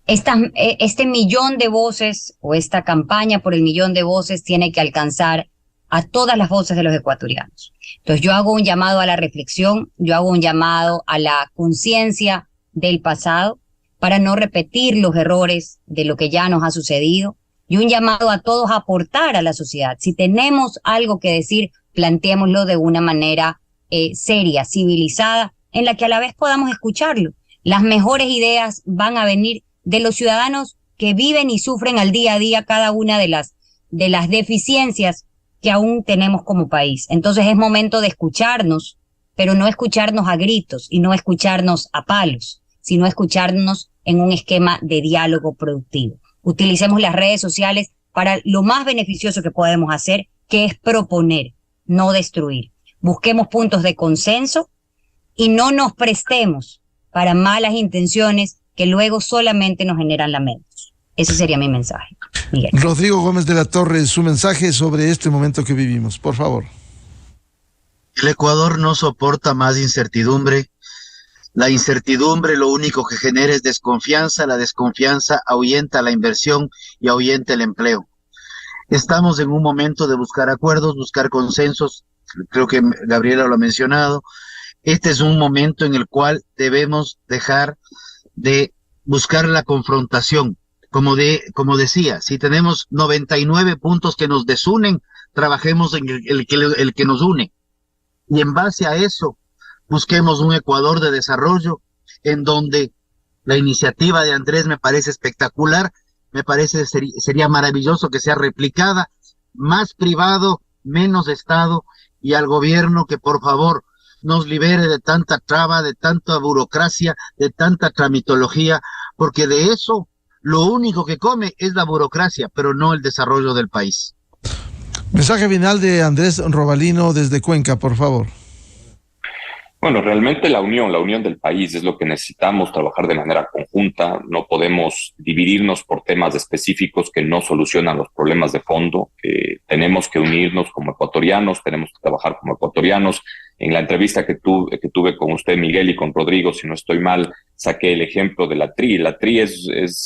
B: este millón de voces o esta campaña por el millón de voces tiene que alcanzar a todas las voces de los ecuatorianos. Entonces yo hago un llamado a la reflexión, yo hago un llamado a la conciencia del pasado para no repetir los errores de lo que ya nos ha sucedido, y un llamado a todos a aportar a la sociedad. Si tenemos algo que decir, planteémoslo de una manera seria, civilizada, en la que a la vez podamos escucharlo. Las mejores ideas van a venir de los ciudadanos que viven y sufren al día a día cada una de las deficiencias que aún tenemos como país. Entonces es momento de escucharnos, pero no escucharnos a gritos y no escucharnos a palos, sino escucharnos en un esquema de diálogo productivo. Utilicemos las redes sociales para lo más beneficioso que podemos hacer, que es proponer, no destruir. Busquemos puntos de consenso y no nos prestemos para malas intenciones que luego solamente nos generan lamentos. Ese sería mi mensaje. Miguel.
A: Rodrigo Gómez de la Torre, su mensaje sobre este momento que vivimos, por favor.
C: El Ecuador no soporta más incertidumbre. La incertidumbre lo único que genera es desconfianza. La desconfianza ahuyenta la inversión y ahuyenta el empleo. Estamos en un momento de buscar acuerdos, buscar consensos. Creo que Gabriela lo ha mencionado. Este es un momento en el cual debemos dejar de buscar la confrontación. Como decía, si tenemos 99 puntos que nos desunen, trabajemos en el que nos une. y en base a eso busquemos un Ecuador de desarrollo en donde la iniciativa de Andrés me parece espectacular, me parece sería maravilloso que sea replicada, más privado, menos Estado, y al gobierno que por favor nos libere de tanta traba, de tanta burocracia, de tanta tramitología, porque de eso lo único que come es la burocracia, pero no el desarrollo del país.
A: Mensaje final de Andrés Robalino desde Cuenca, por favor.
D: Bueno, realmente la unión del país es lo que necesitamos, trabajar de manera conjunta. No podemos dividirnos por temas específicos que no solucionan los problemas de fondo. Tenemos que unirnos como ecuatorianos, tenemos que trabajar como ecuatorianos. En la entrevista que tuve con usted, Miguel, y con Rodrigo, si no estoy mal, saqué el ejemplo de la TRI. La TRI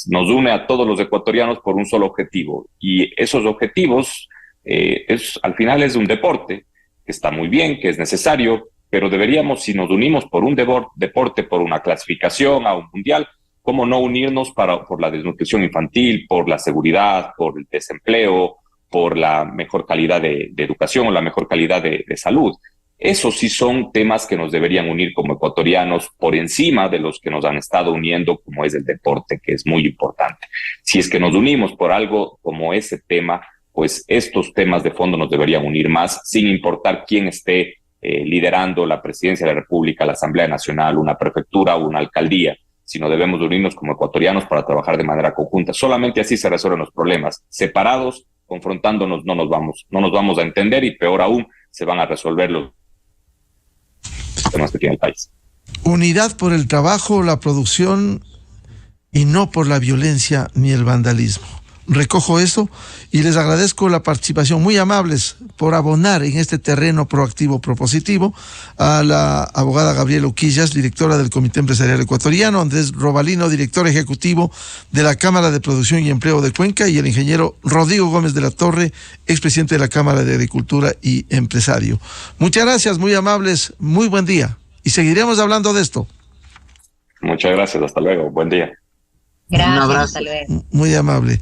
D: nos une a todos los ecuatorianos por un solo objetivo. Y esos objetivos, al final es un deporte, que está muy bien, que es necesario, pero deberíamos, si nos unimos por un deporte, por una clasificación a un mundial, ¿cómo no unirnos por la desnutrición infantil, por la seguridad, por el desempleo, por la mejor calidad de educación o la mejor calidad de salud? Esos sí son temas que nos deberían unir como ecuatorianos por encima de los que nos han estado uniendo, como es el deporte, que es muy importante. Si es que nos unimos por algo como ese tema, pues estos temas de fondo nos deberían unir más, sin importar quién esté liderando la presidencia de la República, la Asamblea Nacional, una prefectura o una alcaldía, sino debemos unirnos como ecuatorianos para trabajar de manera conjunta. Solamente así se resuelven los problemas. Separados, confrontándonos, no nos vamos a entender, y peor aún, se van a resolver los temas que tiene el país.
A: Unidad por el trabajo, la producción, y no por la violencia ni el vandalismo. Recojo eso y les agradezco la participación, muy amables por abonar en este terreno proactivo, propositivo, a la abogada Gabriela Uquillas, directora del Comité Empresarial Ecuatoriano, Andrés Robalino, director ejecutivo de la Cámara de Producción y Empleo de Cuenca, y el ingeniero Rodrigo Gómez de la Torre, expresidente de la Cámara de Agricultura y empresario. Muchas gracias, muy amables, muy buen día, y seguiremos hablando de esto.
D: Muchas gracias, hasta luego, buen día.
B: Gracias,
C: un abrazo.
B: hasta luego.
A: Muy amable.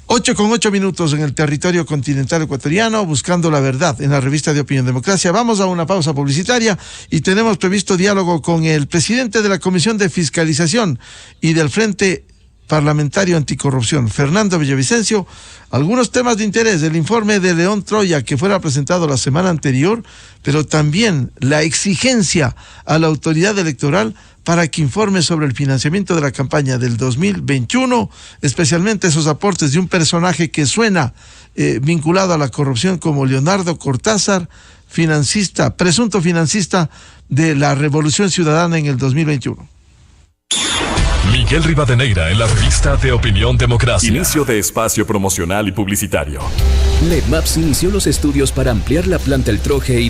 A: 8:08 en el territorio continental ecuatoriano, buscando la verdad en la revista de Opinión Democracia. Vamos a una pausa publicitaria y tenemos previsto diálogo con el presidente de la Comisión de Fiscalización y del Frente Parlamentario Anticorrupción, Fernando Villavicencio. Algunos temas de interés, el informe de León Troya que fuera presentado la semana anterior, pero también la exigencia a la autoridad electoral para que informe sobre el financiamiento de la campaña del 2021, especialmente esos aportes de un personaje que suena vinculado a la corrupción como Leonardo Cortázar, presunto financista de la Revolución Ciudadana en el 2021.
E: Miguel Rivadeneira en la revista de Opinión Democracia. Inicio de espacio promocional y publicitario.
F: Ledmaps inició los estudios para ampliar la planta El Troje y